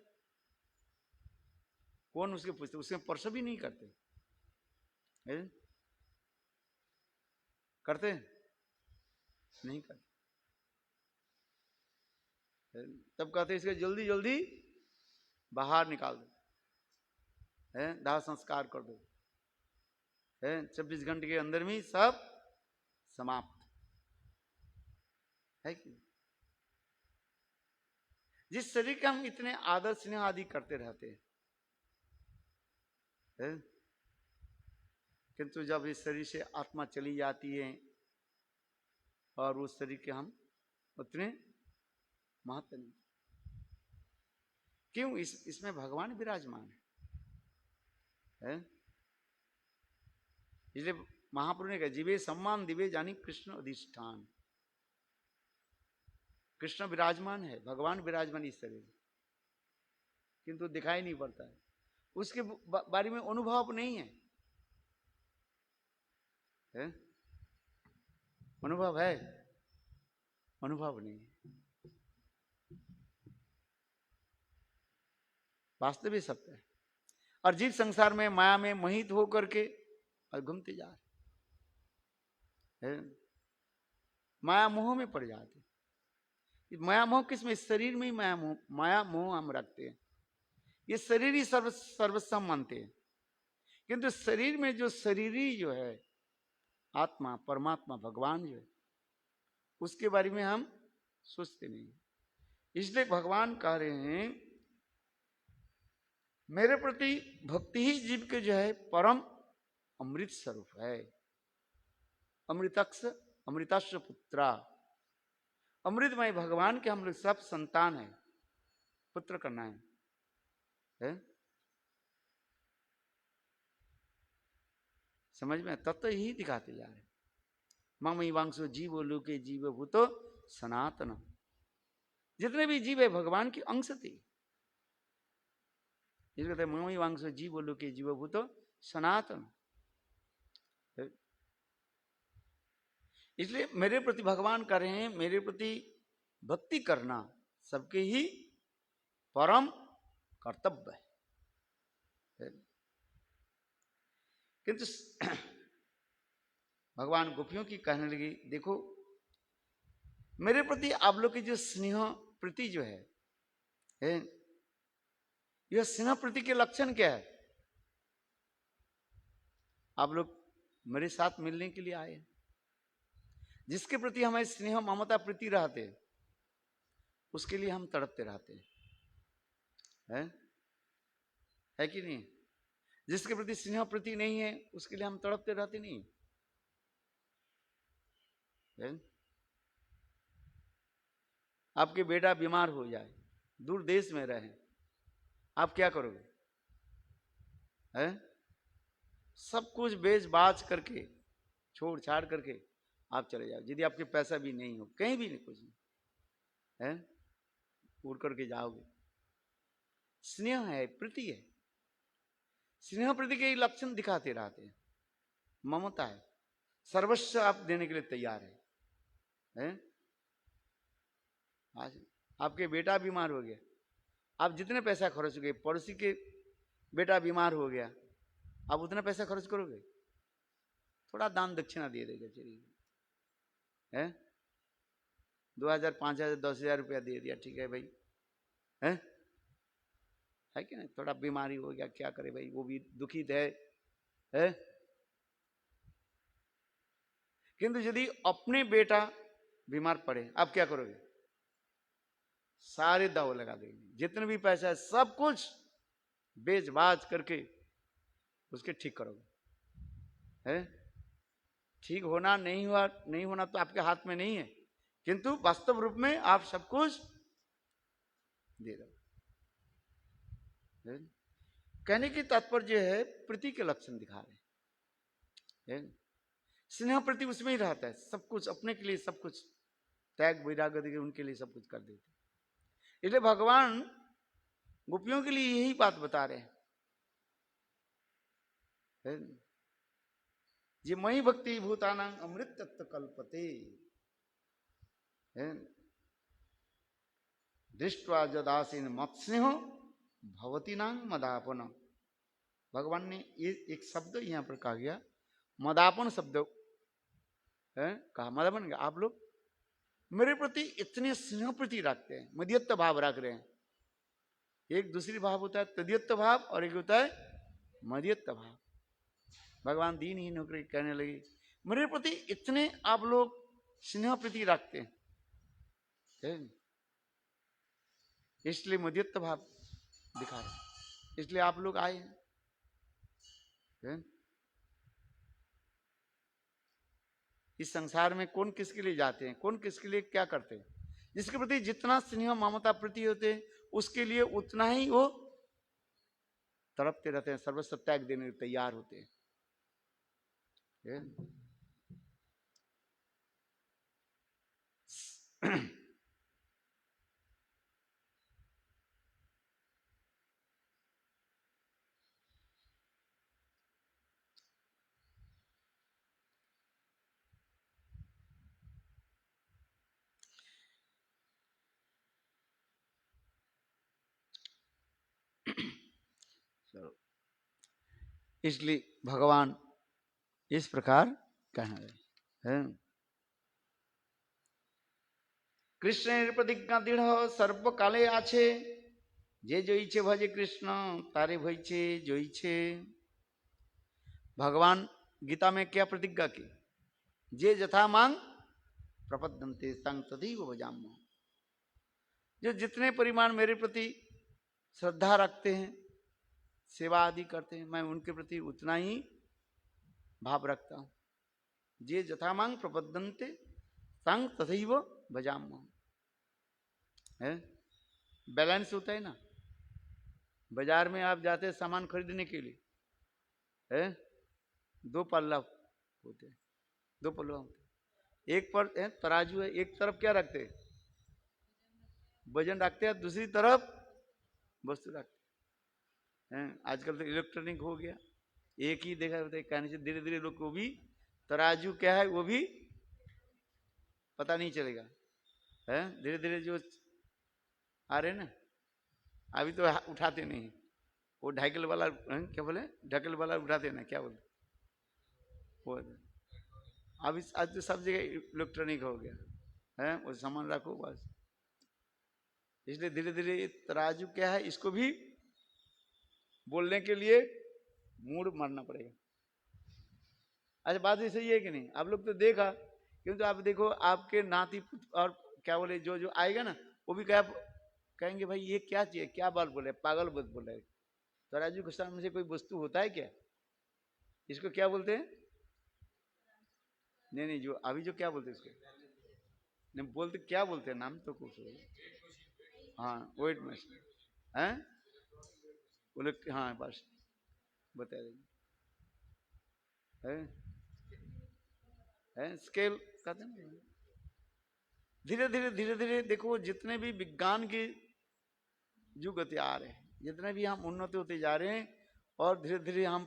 कौन उसके पूछते? उसके स्पर्श भी नहीं करते है? करते नहीं करते। तब कहते इसके जल्दी जल्दी बाहर निकाल दो, है, दाह संस्कार कर दो, है, 26 घंटे के अंदर में सब समाप्त है कि? जिस शरीर का हम इतने आदर स्नेह आदि करते रहते हैं, किंतु जब इस शरीर से आत्मा चली जाती है और उस शरीर के हम उतने महत्व नहीं। क्यों? इसमें भगवान विराजमान है? इसलिए महाप्रभु ने कहा जीवे सम्मान दिवे जानी कृष्ण अधिष्ठान। कृष्ण विराजमान है, भगवान विराजमान इस शरीर, किंतु दिखाई नहीं पड़ता है, उसके बारे में अनुभव नहीं है, है? अनुभव है? अनुभव नहीं है। वास्तविक सत्य है। और जीव संसार में माया में मोहित होकर के और घूमते जा रहे, माया मोह में पड़ जाते। माया मोह किसमें? शरीर में ही माया मोह हम रखते हैं। ये शरीर ही सर्वस्व मानते हैं, किंतु शरीर में जो शरीरी जो है आत्मा परमात्मा भगवान जो है, उसके बारे में हम सोचते नहीं। इसलिए भगवान कह रहे हैं मेरे प्रति भक्ति ही जीव के जो है परम अमृत स्वरूप है। अमृतस्य पुत्रा, अमृतमय भगवान के हम लोग सब संतान है, पुत्र करना है? समझ में? तत्व ही दिखाते जा रहे। मम वांशो जीव लोके जीव भूतो सनातन, जितने भी जीव है भगवान की अंश थे। कहते मम वांशो जीव लोके जीव भूतो सनातन। इसलिए मेरे प्रति भगवान कर रहे हैं, मेरे प्रति भक्ति करना सबके ही परम कर्तव्य है। किंतु भगवान गोपियों की कहने लगी देखो मेरे प्रति आप लोग की जो स्नेह प्रीति जो है यह स्नेह प्रीति के लक्षण क्या है? आप लोग मेरे साथ मिलने के लिए आए, जिसके प्रति हमें स्नेह ममता प्रीति रहते उसके लिए हम तड़पते रहते हैं, है कि नहीं? जिसके प्रति स्नेह प्रीति नहीं है उसके लिए हम तड़पते रहते नहीं है? आपके बेटा बीमार हो जाए, दूर देश में रहे, आप क्या करोगे? है? सब कुछ बेच बाच करके छोड़ छाड़ करके आप चले जाओ, यदि आपके पैसा भी नहीं हो, कहीं भी नहीं, कुछ नहीं है, उड़ करके जाओगे। स्नेह है, प्रीति है, स्नेह प्रीति के लक्षण दिखाते रहते हैं। ममता है, सर्वस्व आप देने के लिए तैयार है? आज आपके बेटा बीमार हो गया, आप जितने पैसा खर्च हो गए, पड़ोसी के बेटा बीमार हो गया, आप उतना पैसा खर्च करोगे? थोड़ा दान दक्षिणा दे देगा, चलिए है, 2000 5000 10,000 रुपया दे दिया, ठीक है भाई, है कि नहीं? थोड़ा बीमारी हो गया, क्या करे भाई, वो भी दुखित है? किंतु यदि अपने बेटा बीमार पड़े, आप क्या करोगे? सारे दाव लगा देंगे, जितने भी पैसा है सब कुछ बेच बाज करके उसके ठीक करोगे, है? ठीक होना नहीं हुआ, नहीं होना तो आपके हाथ में नहीं है, किंतु वास्तव रूप में आप सब कुछ दे रहे हो। कहने की तात्पर्य है प्रीति के लक्षण दिखा रहे हैं। स्नेह प्रति उसमें ही रहता है, सब कुछ अपने के लिए, सब कुछ त्याग वैराग्य उनके लिए सब कुछ कर देते। इसलिए भगवान गोपियों के लिए यही बात बता रहे हैं, ये मई भक्ति भूतानां अमृत तत्व कल्पते दृष्टवा जदासीन मत्स्नेह भवती नांग मदापन। भगवान ने ये एक शब्द यहां पर कहा गया, मदापन शब्द है कहा। मदापन आप लोग मेरे प्रति इतने स्नेह प्रति रखते हैं, मध्यत्व भाव रख रहे हैं। एक दूसरी भाव होता है तद्यत्व भाव और एक होता है मध्यत्व भाव। भगवान दीनहीन होकर कहने लगे मेरे प्रति इतने आप लोग स्नेह प्रति रखते हैं, इसलिए मध्यत्व भाव दिखा रहे, इसलिए आप लोग आए हैं। इस संसार में कौन किसके लिए जाते हैं, कौन किसके लिए क्या करते हैं? जिसके प्रति जितना स्नेह ममता प्रति होते हैं उसके लिए उतना ही वो तड़पते रहते हैं, सर्वस्व त्याग देने के तैयार होते हैं। इसलिए भगवान इस प्रकार कह रहे हैं, कृष्णेर प्रतिज्ञा दृढ़ सर्व काले आछे, जे जईछे भजे कृष्ण तारे भईछे जईछे। भगवान गीता में क्या प्रतिज्ञा की? जे जथा मांग प्रपद्यन्ते तंग तथैव भजाम्यहम्। जो जितने परिमाण मेरे प्रति श्रद्धा रखते हैं, सेवा आदि करते हैं, मैं उनके प्रति उतना ही भाव रखता हूं। जे जथा मांग प्रपद्यन्ते तंग तथैव भजाम्यहम्। है बैलेंस होता है ना। बाजार में आप जाते हैं सामान खरीदने के लिए, है दो पल्ला होते हैं, दो पल्ला होते हैं। एक पर तराजू है, एक तरफ क्या रखते हैं वजन रखते हैं, दूसरी तरफ वस्तु रखते हैं। आजकल तो इलेक्ट्रॉनिक हो गया, एक ही देखा होता है। कहने से धीरे धीरे लोग को भी तराजू क्या है वो भी पता नहीं चलेगा, है धीरे धीरे जो आ रहे ना। अभी तो उठाते नहीं, वो ढाइकल वाला क्या बोले, ढकल वाला उठाते ना, क्या बोले वो। अभी आज तो सब जगह इलेक्ट्रॉनिक हो गया है, वो सामान रखो बस। इसलिए धीरे धीरे तराजू क्या है, इसको भी बोलने के लिए मूड मारना पड़ेगा। अच्छा बात ही सही है कि नहीं? आप लोग तो देखा, क्योंकि आप देखो आपके नाती और क्या बोले जो जो आएगा ना, वो भी क्या कहेंगे भाई ये क्या चाहिए, क्या बात बोले, पागल बात बोले। तराजू के सामने से कोई वस्तु होता है क्या? इसको क्या बोलते हैं? नहीं जो अभी जो क्या बोलते हैं इसको, नहीं बोलते क्या बोलते हैं, नाम तो कुछ हो। हाँ वेट मशीन है, बोले हाँ बस बता देंगे, है स्केल कहते हैं। धीरे धीरे देखो जितने भी विज्ञान के युग होते आ रहे हैं, जितने भी हम उन्नत होते जा रहे हैं, और धीरे धीरे हम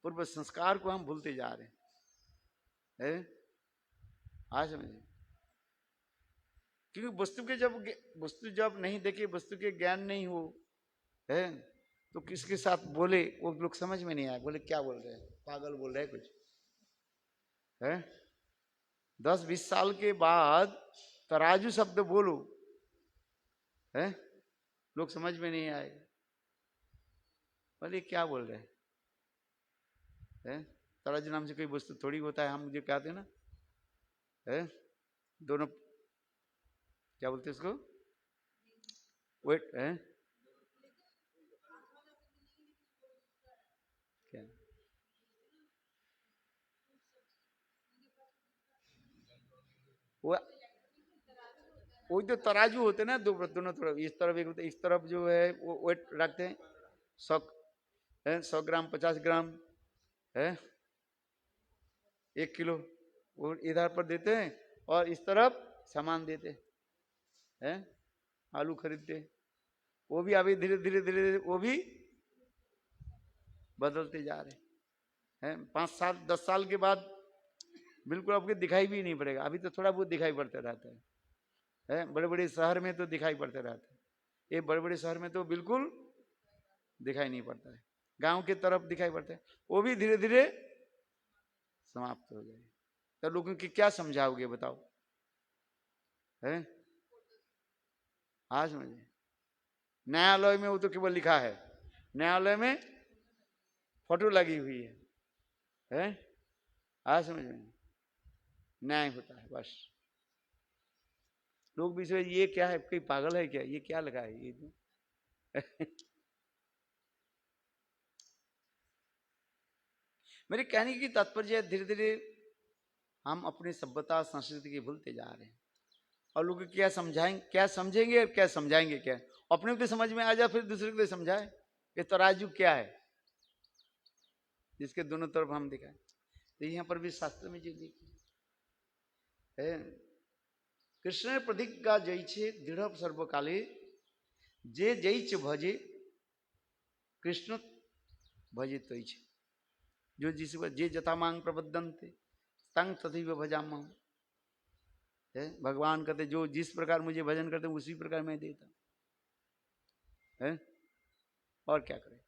पूर्व संस्कार को हम भूलते जा रहे हैं। आज समझे, क्योंकि वस्तु जब नहीं देखे, वस्तु के ज्ञान नहीं हो, है तो किसके साथ बोले वो लोग समझ में नहीं आया, बोले क्या बोल रहे हैं, पागल बोल रहे हैं कुछ, है 10-20 साल के बाद तराजू शब्द बोलो, है लोग समझ में नहीं आए, बोले क्या बोल रहे हैं। तराजू नाम से कोई वस्तु थोड़ी होता है, हम मुझे कहते हैं ना, है दोनों क्या बोलते हैं उसको, वेट है क्या, वो वही तो तराजू होते ना, दोनों तरफ, इस तरफ एक, इस तरफ जो है वो वेट रखते हैं, 100 ग्राम 50 ग्राम है, 1 किलो, वो इधर पर देते हैं और इस तरफ सामान देते हैं, आलू खरीदते, वो भी अभी धीरे धीरे धीरे धीरे वो भी बदलते जा रहे हैं। 5 साल 10 साल के बाद बिल्कुल आपको दिखाई भी नहीं पड़ेगा, अभी तो थोड़ा बहुत दिखाई पड़ता रहता है, बड़े बड़े शहर में तो दिखाई पड़ते रहता है, ये बड़े बड़े शहर में तो बिल्कुल दिखाई नहीं पड़ता है, गांव की तरफ दिखाई पड़ता है, वो भी धीरे धीरे समाप्त हो जाए। तो लोगों की क्या समझाओगे बताओ, है आज मुझे न्यायालय में वो तो केवल लिखा है, न्यायालय में फोटो लगी हुई है आज समझ में न्याय होता है बस। लोग भी सोच ये क्या है, कोई पागल है क्या, ये क्या लगा है ये मेरे कहने की तात्पर्य धीरे धीरे हम अपनी सभ्यता संस्कृति की भूलते जा रहे हैं, और लोग क्या समझाएंगे, क्या समझेंगे, क्या समझाएंगे, क्या अपने को समझ में आ जाए फिर दूसरे को समझाए, ये तराजू क्या है जिसके दोनों तरफ हम दिखाएं। तो यहाँ पर भी शास्त्र में जो है, कृष्ण प्रतिज्ञा जैसे दृढ़ सर्वकाले जे जैच भजे कृष्ण भजे तैच, जो जिस जे जथा मांग प्रबद्धन्ते तंग तथैव भजामहं, भगवान कहते जो जिस प्रकार मुझे भजन करते उसी प्रकार मैं देता है, और क्या करें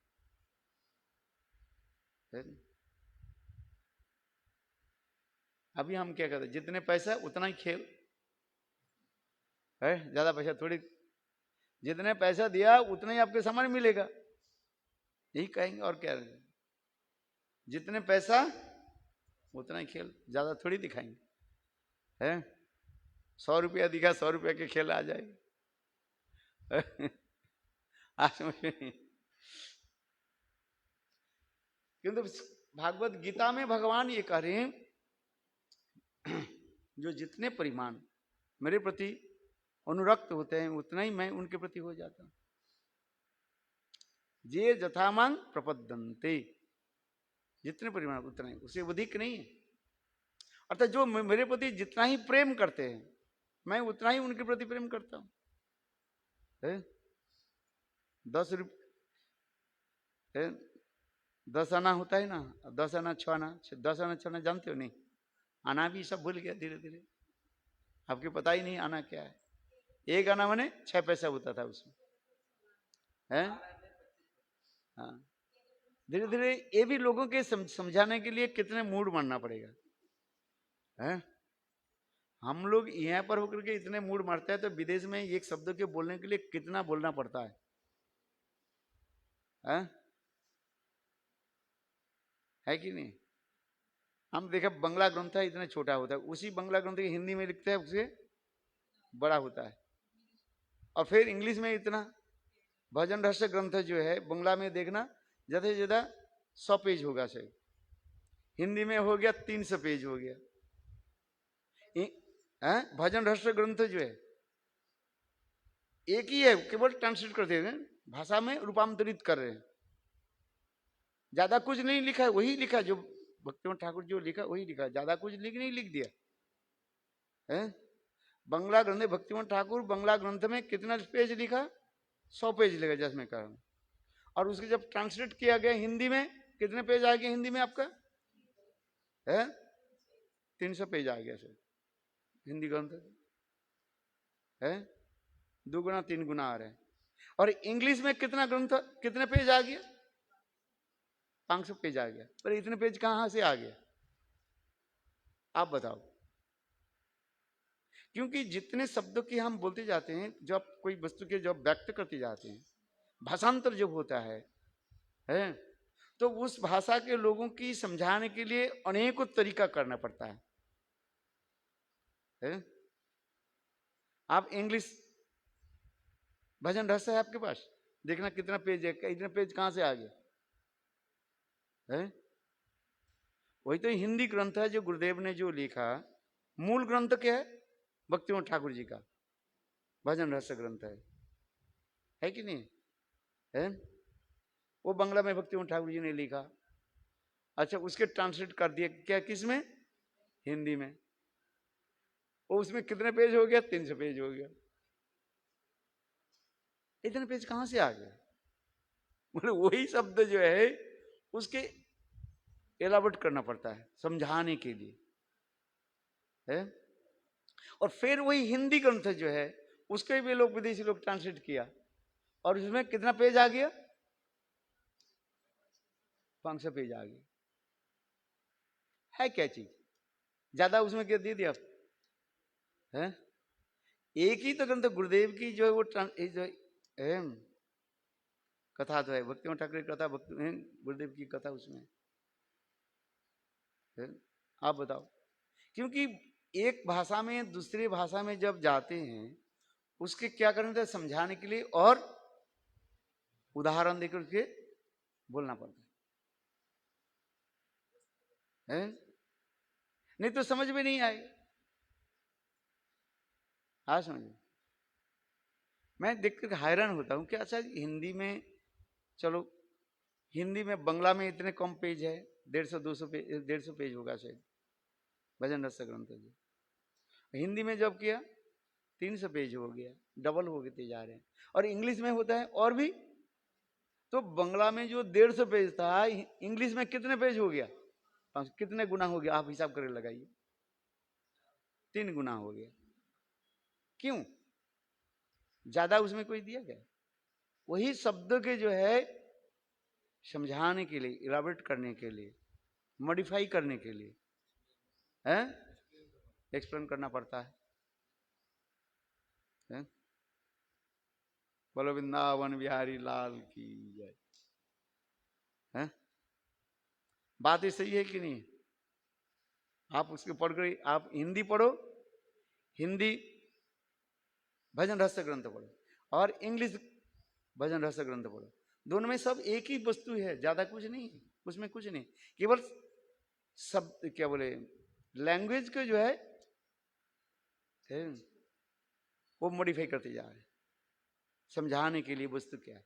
है? अभी हम क्या करते, जितने पैसा उतना ही खेल है, ज्यादा पैसा थोड़ी, जितने पैसा दिया उतना ही आपके सामान मिलेगा, यही कहेंगे और क्या, जितने पैसा उतना ही खेल, ज्यादा थोड़ी दिखाएंगे है। 100 रुपया दिखा, 100 रुपया के खेल आ जाएगा किंतु भागवत गीता में भगवान ये कह रहे हैं जो जितने परिमाण मेरे प्रति अनुरक्त होते हैं उतना ही मैं उनके प्रति हो जाता हूं, जे जथामांग प्रपद्यन्ते, जितने परिमाण उतना ही, उससे अधिक नहीं है। अर्थात जो मेरे प्रति जितना ही प्रेम करते हैं मैं उतना ही उनके प्रति प्रेम करता हूं। 10 रुपये 10 आना होता है ना, 10 आना 6 आना, 10 आना 6 आना जानते हो नहीं, आना भी सब भूल गया धीरे धीरे, आपको पता ही नहीं आना क्या है। 1 आना मैंने 6 पैसा होता था उसमें है। हाँ, धीरे धीरे ये भी लोगों के समझाने के लिए कितने मूड मारना पड़ेगा है। हम लोग यहाँ पर होकर के इतने मूड मारते हैं तो विदेश में एक शब्द के बोलने के लिए कितना बोलना पड़ता है कि नहीं। हम देखा बंगला ग्रंथ है इतना छोटा होता है, उसी बंगला ग्रंथ की हिंदी में लिखते हैं उससे बड़ा होता है, और फिर इंग्लिश में इतना। भजन रहस्य ग्रंथ जो है बंगला में देखना ज्यादा से ज्यादा 100 पेज होगा शायद, हिंदी में हो गया 300 पेज हो गया। भजन रहस्य ग्रंथ जो है एक ही है, केवल ट्रांसलेट कर दे रहे हैं, भाषा में रूपांतरित कर रहे हैं, ज्यादा कुछ नहीं लिखा है, वही लिखा जो भक्तिवंत ठाकुर जो लिखा वही लिखा, ज्यादा कुछ नहीं लिख दिया है। बंगला ग्रंथ भक्तिवंत ठाकुर बंगला ग्रंथ में कितना पेज लिखा, 100 पेज लिखा जैसे मैं कह रहा हूं, और उसके जब ट्रांसलेट किया गया हिंदी में कितने पेज आ गए हिंदी में आपका है, 300 पेज आ गया सर हिंदी ग्रंथ है, 2 गुना 3 गुना आ रहे हैं। और इंग्लिश में कितना ग्रंथ कितने पेज आ गया, 500 पेज आ गया, पर इतने पेज कहां से आ गया आप बताओ। क्योंकि जितने शब्दों की हम बोलते जाते हैं, जब कोई वस्तु के जब व्यक्त करते जाते हैं, भाषांतर जब होता है तो उस भाषा के लोगों की समझाने के लिए अनेकों तरीका करना पड़ता है। आप इंग्लिश भजन रहस्य है आपके पास, देखना कितना पेज है, इतना पेज कहां से आ गया वही तो हिंदी ग्रंथ है जो गुरुदेव ने जो लिखा, मूल ग्रंथ क्या है भक्तिविनोद ठाकुर जी का भजन रहस्य ग्रंथ है कि नहीं है? वो बंगला में भक्तिविनोद ठाकुर जी ने लिखा। अच्छा, उसके ट्रांसलेट कर दिया क्या, किस में? हिंदी में। वो उसमें कितने पेज हो गया? 300 पेज हो गया। इतने पेज कहां से आ गए? मतलब वही शब्द जो है उसके एलाबोरेट करना पड़ता है समझाने के लिए है। और फिर वही हिंदी ग्रंथ जो है उसके भी लोग, विदेशी लोग ट्रांसलेट किया, और उसमें कितना पेज आ गया? 500 पेज आ गया। है क्या चीज ज्यादा उसमें क्या दे दिया है? एक ही तो ग्रंथ गुरुदेव की जो है वो जो है, कथा तो है भक्तिविनोद ठाकुर की कथा, भक्ति गुरुदेव की कथा उसमें है। आप बताओ, क्योंकि एक भाषा में दूसरी भाषा में जब जाते हैं उसके क्या करना था? समझाने के लिए और उदाहरण देकर के बोलना पड़ता है? नहीं तो समझ में नहीं आएगा। हाँ समझ, मैं देख कर हैरान होता हूँ कि अच्छा हिंदी में, चलो हिंदी में, बंगला में इतने कम पेज है, 150-200 पेज, 150 पेज होगा शायद भजन रस ग्रंथ जी। हिंदी में जब किया 300 पेज हो गया, डबल हो गए जा रहे हैं। और इंग्लिश में होता है और भी, तो बंगला में जो 150 पेज था इंग्लिश में कितने पेज हो गया? कितने गुना हो गया? आप हिसाब करके लगाइए। 3 गुना हो गया। क्यों? ज्यादा उसमें कोई दिया गया? वही शब्द के जो है समझाने के लिए, इलाबोरेट करने के लिए, मॉडिफाई करने के लिए है, एक्सप्लेन करना पड़ता है? बोलो वृंदावन बिहारी लाल की जय। है बात ही सही है कि नहीं? आप उसके पढ़ कर, आप हिंदी पढ़ो, हिंदी भजन रहस्य ग्रंथ पढ़ो, और इंग्लिश भजन रहस्य ग्रंथ पढ़ो। दोनों में सब एक ही वस्तु है, ज्यादा कुछ नहीं है उसमें, कुछ नहीं, केवल सब क्या बोले, लैंग्वेज के जो है वो मॉडिफाई करते जा रहे हैं समझाने के लिए वस्तु क्या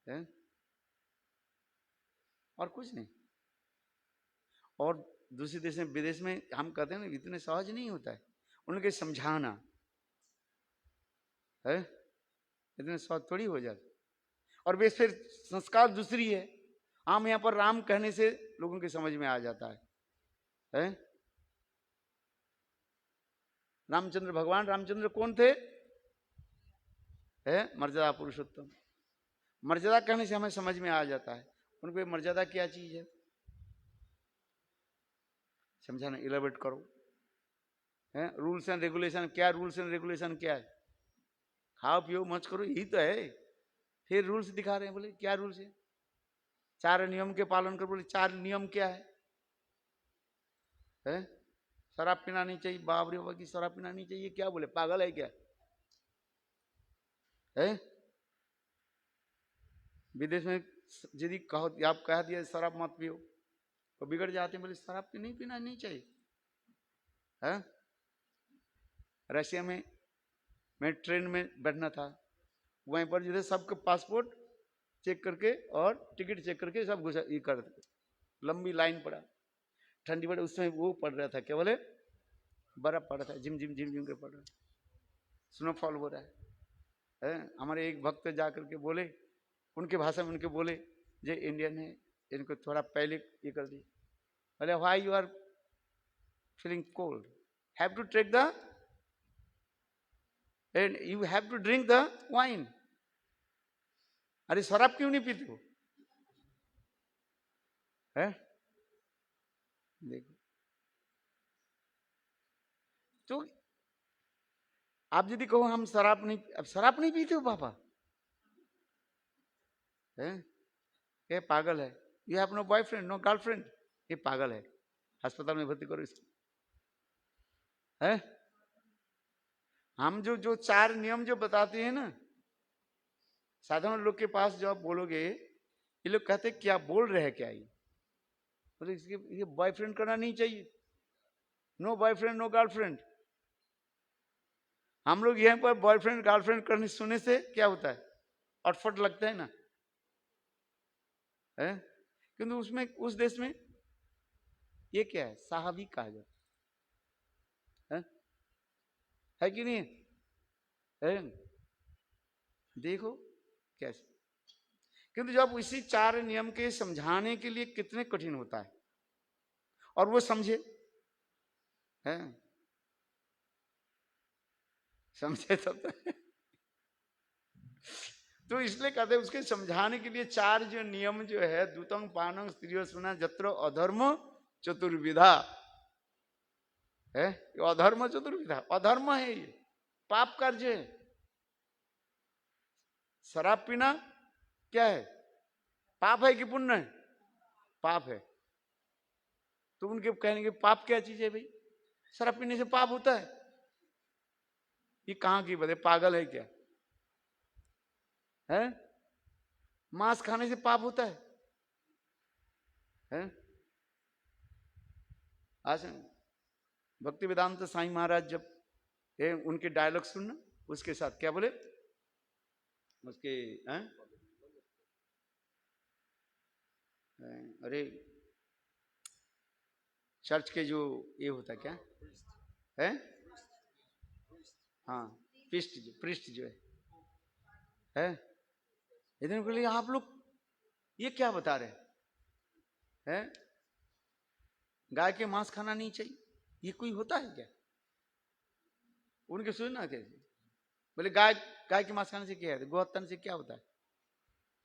है? और कुछ नहीं। और दूसरे देश में, विदेश में हम कहते हैं ना, इतने सहज नहीं होता है उनके समझाना है, इतने सहज थोड़ी हो जाता। और वे फिर संस्कार दूसरी है। हम यहाँ पर राम कहने से लोगों की समझ में आ जाता है? रामचंद्र, भगवान रामचंद्र कौन थे? है मर्यादा पुरुषोत्तम। मर्यादा कहने से हमें समझ में आ जाता है उनको मर्यादा क्या चीज है, समझाना, इलेबोरेट करो। है रूल्स एंड रेगुलेशन क्या? रूल्स एंड रेगुलेशन क्या है? खाओ पियो मच करो, यही तो है। फिर रूल्स दिखा रहे हैं, बोले क्या रूल्स है? 4 नियम के पालन कर, बोले 4 नियम क्या है? शराब पीना नहीं चाहिए, बाप रे बाबा की शराब पीना नहीं चाहिए, क्या बोले, पागल है क्या है? विदेश में यदि कहो, आप कह दिया शराब मत पियो तो बिगड़ जाते हैं, बोले शराब नहीं पीना नहीं चाहिए है? रशिया में मैं ट्रेन में बैठना था, वहीं पर जो है सबके पासपोर्ट चेक करके और टिकट चेक करके सब घुसा ये कर, लंबी लाइन पड़ा, ठंडी पड़ी, उसमें वो पड़ रहा था, क्या बोले, बर्फ पड़ रहा था, झिम झिम झिम झिम के पड़ रहा, स्नोफॉल हो रहा है? हमारे एक भक्त जा करके बोले, उनके भाषा में उनके बोले, जो इंडियन है इनको थोड़ा पहले ये कर दी, बोले why you are feeling cold, have to take the end you have to drink the wine. अरे शराब क्यों नहीं पीते हो? है देखो, तो आप यदि कहो हम शराब नहीं, अब शराब नहीं पीते हो पापा, है ये पागल है, ये have no boyfriend no girlfriend, ये पागल है, अस्पताल में भर्ती करो इसको। है हम जो जो 4 नियम जो बताते हैं ना, साधारण लोग के पास जब बोलोगे, ये लोग कहते क्या बोल रहे हैं क्या ये, बोले इसके ये बॉयफ्रेंड करना नहीं चाहिए, नो बॉयफ्रेंड नो गर्लफ्रेंड, हम लोग यहाँ पर बॉयफ्रेंड गर्लफ्रेंड करने सुने से क्या होता है, अटफट लगता है ना, है? किंतु उसमें उस देश में ये क्या है, साहबी कहा जाता है कि नहीं है? देखो कैसे, किंतु जब इसी 4 नियम के समझाने के लिए कितने कठिन होता है, और वो समझे, है समझे तब तो इसलिए कहते हैं उसके समझाने के लिए 4 जो नियम जो है, दूतंग पानंग स्त्रियो सुना जत्रो अधर्म चतुर्विधा है, अधर्म चतुर्विधा, अधर्म है ये, पाप कार्य है। शराब पीना क्या है, पाप है कि पुण्य है, पाप है। तो उनके कहने के पाप क्या चीज है भाई, शराब पीने से पाप होता है, ये कहां की बात है, पागल है क्या है? मांस खाने से पाप होता है? आज भक्ति वेदांत साईं महाराज जब उनके डायलॉग सुनना, उसके साथ क्या बोले उसके हैं? अरे चर्च के जो ये होता क्या है, हाँ पृष्ठ जो है इतने के लिए आप लोग ये क्या बता रहे हैं? गाय के मांस खाना नहीं चाहिए, ये कोई होता है क्या? उनके सुनना कैसे बोले गाय के मांस खाने से क्या है, गोहत्तन से क्या होता है,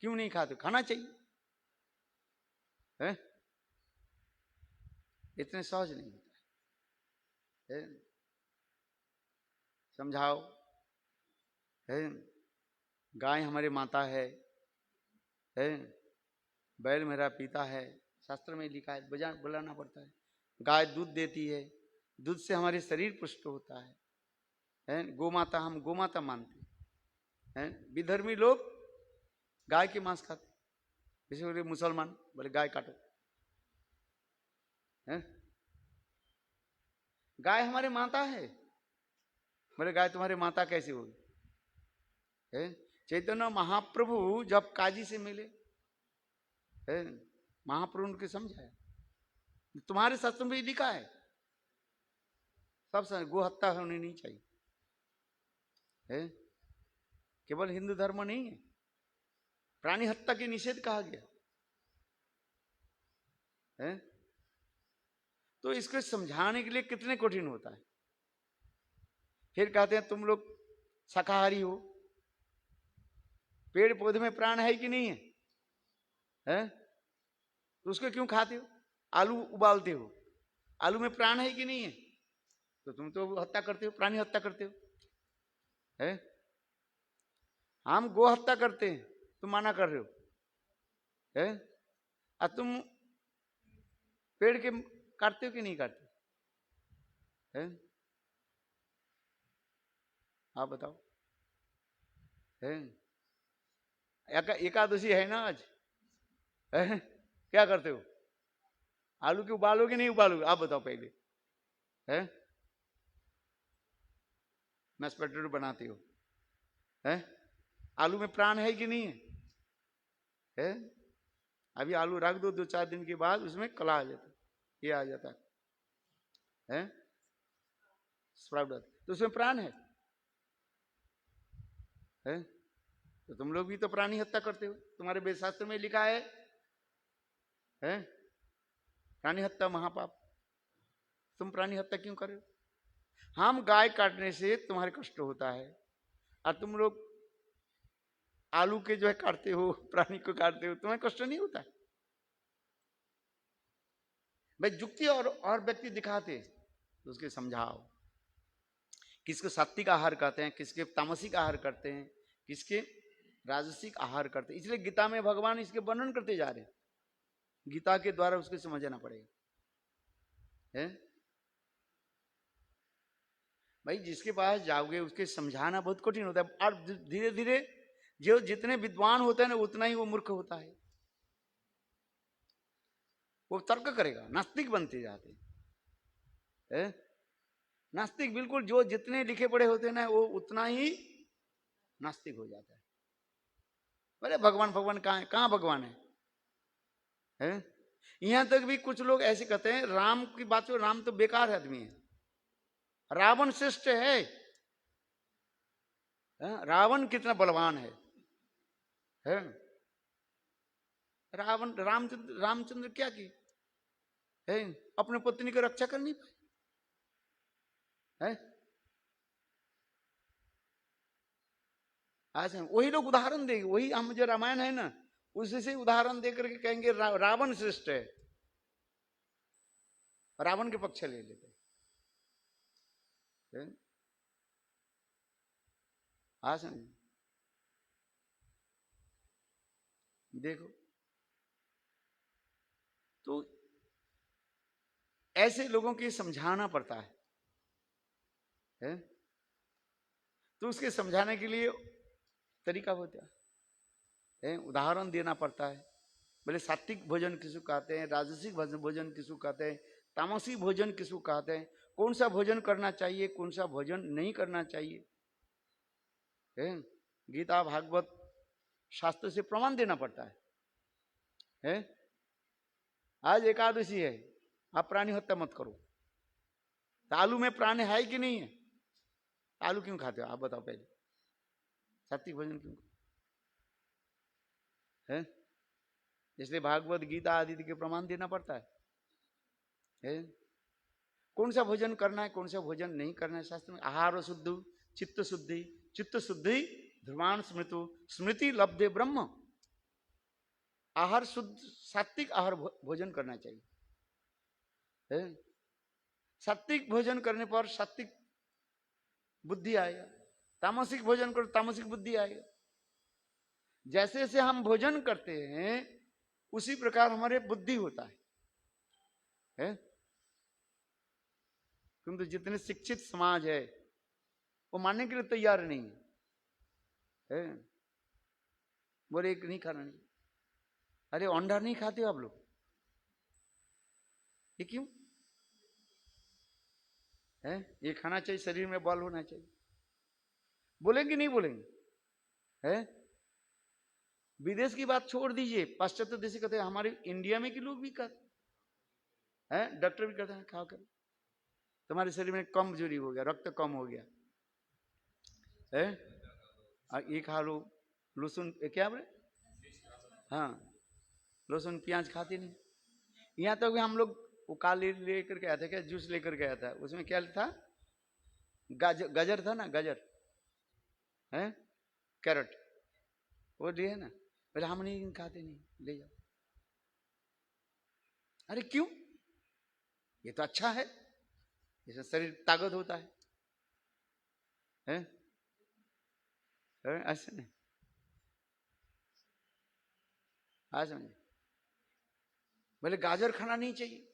क्यों नहीं खाते, खाना चाहिए है? इतने सहज नहीं होता है, समझाओ है? गाय हमारी माता है, बैल मेरा पिता है, शास्त्र में लिखा है, बुलाना पड़ता है। गाय दूध देती है, दूध से हमारे शरीर पुष्ट होता है? गौ माता, हम गौ माता मानते हैं। विधर्मी लोग गाय के मांस खाते, जैसे बोले मुसलमान बोले गाय काटो, है? गाय हमारे माता है, बोले गाय तुम्हारे माता कैसे होगी? है चैतन्य महाप्रभु जब काजी से मिले, है महाप्रभु उनके समझाया, तुम्हारे शास्त्र में लिखा है, सब समझ, गो हत्या होनी नहीं चाहिए, है? केवल हिंदू धर्म नहीं है, प्राणी हत्या के निषेध कहा गया है। तो इसको समझाने के लिए कितने कठिन होता है। फिर कहते हैं तुम लोग शाकाहारी हो, पेड़ पौधे में प्राण है कि नहीं है, है? तो उसको क्यों खाते हो? आलू उबालते हो, आलू में प्राण है कि नहीं है? तो तुम तो हत्या करते हो, प्राणी हत्या करते हो, है? हम गो हत्या करते हैं, तुम माना कर रहे हो, है? और तुम पेड़ के काटते हो कि नहीं काटते, है? आप बताओ, है? एकादशी है ना आज, है? क्या करते हो, आलू के उबालोगे नहीं उबालोगे, आप बताओ पहले, है? मैश पोटैटो बनाते हो, है? आलू में प्राण है कि नहीं है, है? अभी आलू रख दो, 2-4 दिन के बाद उसमें कला आ जाता है, ये आ जाता है, स्प्राउट, तो उसमें प्राण है? तो तुम लोग भी तो प्राणी हत्या करते हो, तुम्हारे वेद शास्त्र में लिखा है? प्राणी हत्या महापाप, तुम प्राणी हत्या क्यों कर रहे हो? हम गाय काटने से तुम्हारे कष्ट होता है, और तुम लोग आलू के जो है काटते हो, प्राणी को काटते हो, तुम्हें कष्ट नहीं होता? भाई जुक्ति और व्यक्ति दिखाते तो उसके समझाओ, किसको सात्विक आहार कहते हैं, किसके तामसिक आहार करते हैं, किसके राजसिक आहार करते हैं। इसलिए गीता में भगवान इसके वर्णन करते जा रहे हैं, गीता के द्वारा उसको समझना पड़ेगा, है? भाई जिसके पास जाओगे उसके समझाना बहुत कठिन होता है, और धीरे धीरे जो जितने विद्वान होते हैं ना उतना ही वो मूर्ख होता है, वो तर्क करेगा, नास्तिक बनते जाते हैं। नास्तिक बिल्कुल, जो जितने लिखे पढ़े होते हैं ना वो उतना ही नास्तिक हो जाता है। अरे भगवान भगवान कहाँ है, कहाँ भगवान है? यहां तक भी कुछ लोग ऐसे कहते हैं राम की बात हो, राम तो बेकार आदमी है, रावण श्रेष्ठ है। रावण कितना बलवान है? रावण रामचंद्र क्या की है? अपने पत्नी की रक्षा कर नहीं पाए है? आज वही लोग उदाहरण देंगे, वही हम जो रामायण है ना उसी से उदाहरण देकर के कहेंगे रावण श्रेष्ठ है, रावण के पक्ष ले लेते हैं। आज देखो तो ऐसे लोगों की समझाना पड़ता है? तो उसके समझाने के लिए तरीका होता है, उदाहरण देना पड़ता है। बोले सात्विक भोजन किसको कहते हैं, राजसिक भोजन किसको कहते हैं, तामसिक भोजन किसको कहते हैं, कौन सा भोजन करना चाहिए, कौन सा भोजन नहीं करना चाहिए है? गीता भागवत शास्त्र से प्रमाण देना पड़ता है? आज एकादशी है, आप प्राणी हत्या मत करो। तो आलू में प्राण है कि नहीं है? आलू क्यों खाते हो आप बताओ पहले? सात्विक भोजन क्यों है? इसलिए भागवत गीता आदि के प्रमाण देना पड़ता है? कौन सा भोजन करना है, कौन सा भोजन नहीं करना है शास्त्र में। आहार शुद्धि चित्त शुद्धि, चित्त शुद्धि ध्रुवान स्मृतु, स्मृति लब्धे ब्रह्म। आहार शुद्ध सात्विक आहार भोजन करना चाहिए। सात्विक भोजन करने पर सात्विक बुद्धि आएगा, तामसिक भोजन करो तामसिक बुद्धि आएगा। जैसे जैसे हम भोजन करते हैं उसी प्रकार हमारे बुद्धि होता है? किंतु जितने शिक्षित समाज है वो मानने के लिए तैयार नहीं है। बोले एक नहीं खाना नहीं। अरे अंडा नहीं खाते हो आप लोग, ये क्यों है? ये खाना चाहिए, शरीर में बल होना चाहिए। बोलेंगे नहीं बोलेंगे है? विदेश की बात छोड़ दीजिए, पाश्चात्य देश कहते हैं, हमारे इंडिया में के लोग भी कहते हैं, डॉक्टर भी कहते हैं खाओ कर तुम्हारे शरीर में कमजोरी हो गया, रक्त कम हो गया है? ये खा लो लहसुन, क्या बोले, हाँ लहसुन प्याज खाते नहीं। यहाँ तो भी हम लोग वो काले लेकर के आया था, क्या जूस लेकर के आया था, उसमें क्या था, गाजर था ना, गाजर है, कैरेट, वो लिए ना। बोले हम नहीं खाते, नहीं ले जाओ। अरे क्यों? ये तो अच्छा है, इससे शरीर ताकत होता है? ऐसे नहीं। हाँ समझे? बोले गाजर खाना नहीं चाहिए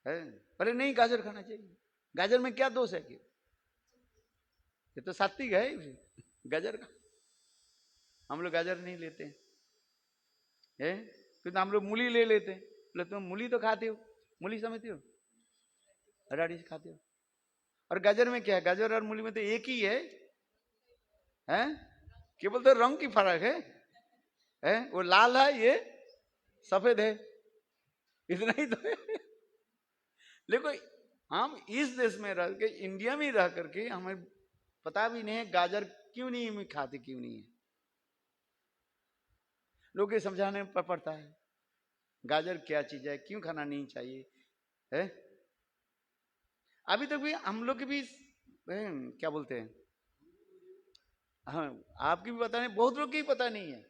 है? बोले नहीं गाजर खाना चाहिए। गाजर में क्या दोष है कि ये तो सात्विक है गाजर का। हम लोग गाजर नहीं लेते हैं, क्योंकि हम लोग मूली ले लेते हैं। बोले तुम मूली तो खाते हो, मूली समझते हो, हराड़ी खाते हो। और गाजर में क्या है, गाजर और मूली में तो एक ही है? केवल तो रंग की फर्क है? वो लाल है, ये सफेद है, इतना ही तो है। लेकिन हम इस देश में रह के, इंडिया में रह करके हमें पता भी नहीं है गाजर क्यों नहीं खाते, क्यों नहीं है। लोग ये समझाने पर पड़ता है गाजर क्या चीज है, क्यों खाना नहीं चाहिए है? अभी तक भी हम लोग के भी क्या बोलते हैं, हाँ आपकी भी पता नहीं, बहुत लोग की पता नहीं है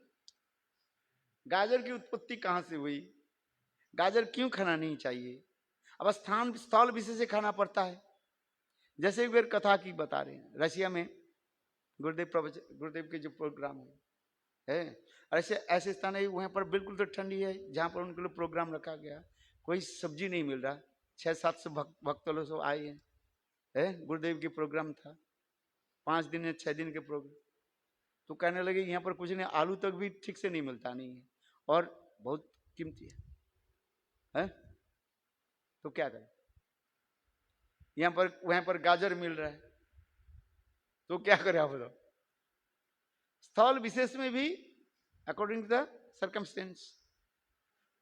गाजर की उत्पत्ति कहां से हुई, गाजर क्यों खाना नहीं चाहिए। अब स्थान स्थल विशेष से खाना पड़ता है। जैसे एक बार कथा की बता रहे हैं, रशिया में गुरुदेव के जो प्रोग्राम है, ऐसे ऐसे स्थान है वहां पर बिल्कुल तो ठंडी है, जहां पर उनके लिए प्रोग्राम रखा गया, कोई सब्जी नहीं मिल रहा, 600-700 भक्त लोग सब आए हैं, गुरुदेव के प्रोग्राम था, 5 दिन या 6 दिन के प्रोग्राम। तो कहने लगे यहाँ पर कुछ नहीं, आलू तक भी ठीक से नहीं मिलता नहीं है और बहुत कीमती है? तो क्या करें? यहाँ पर वहां पर गाजर मिल रहा है, तो क्या करें आप बताओ। स्थल विशेष में भी अकॉर्डिंग टू द सर्कमस्टेंस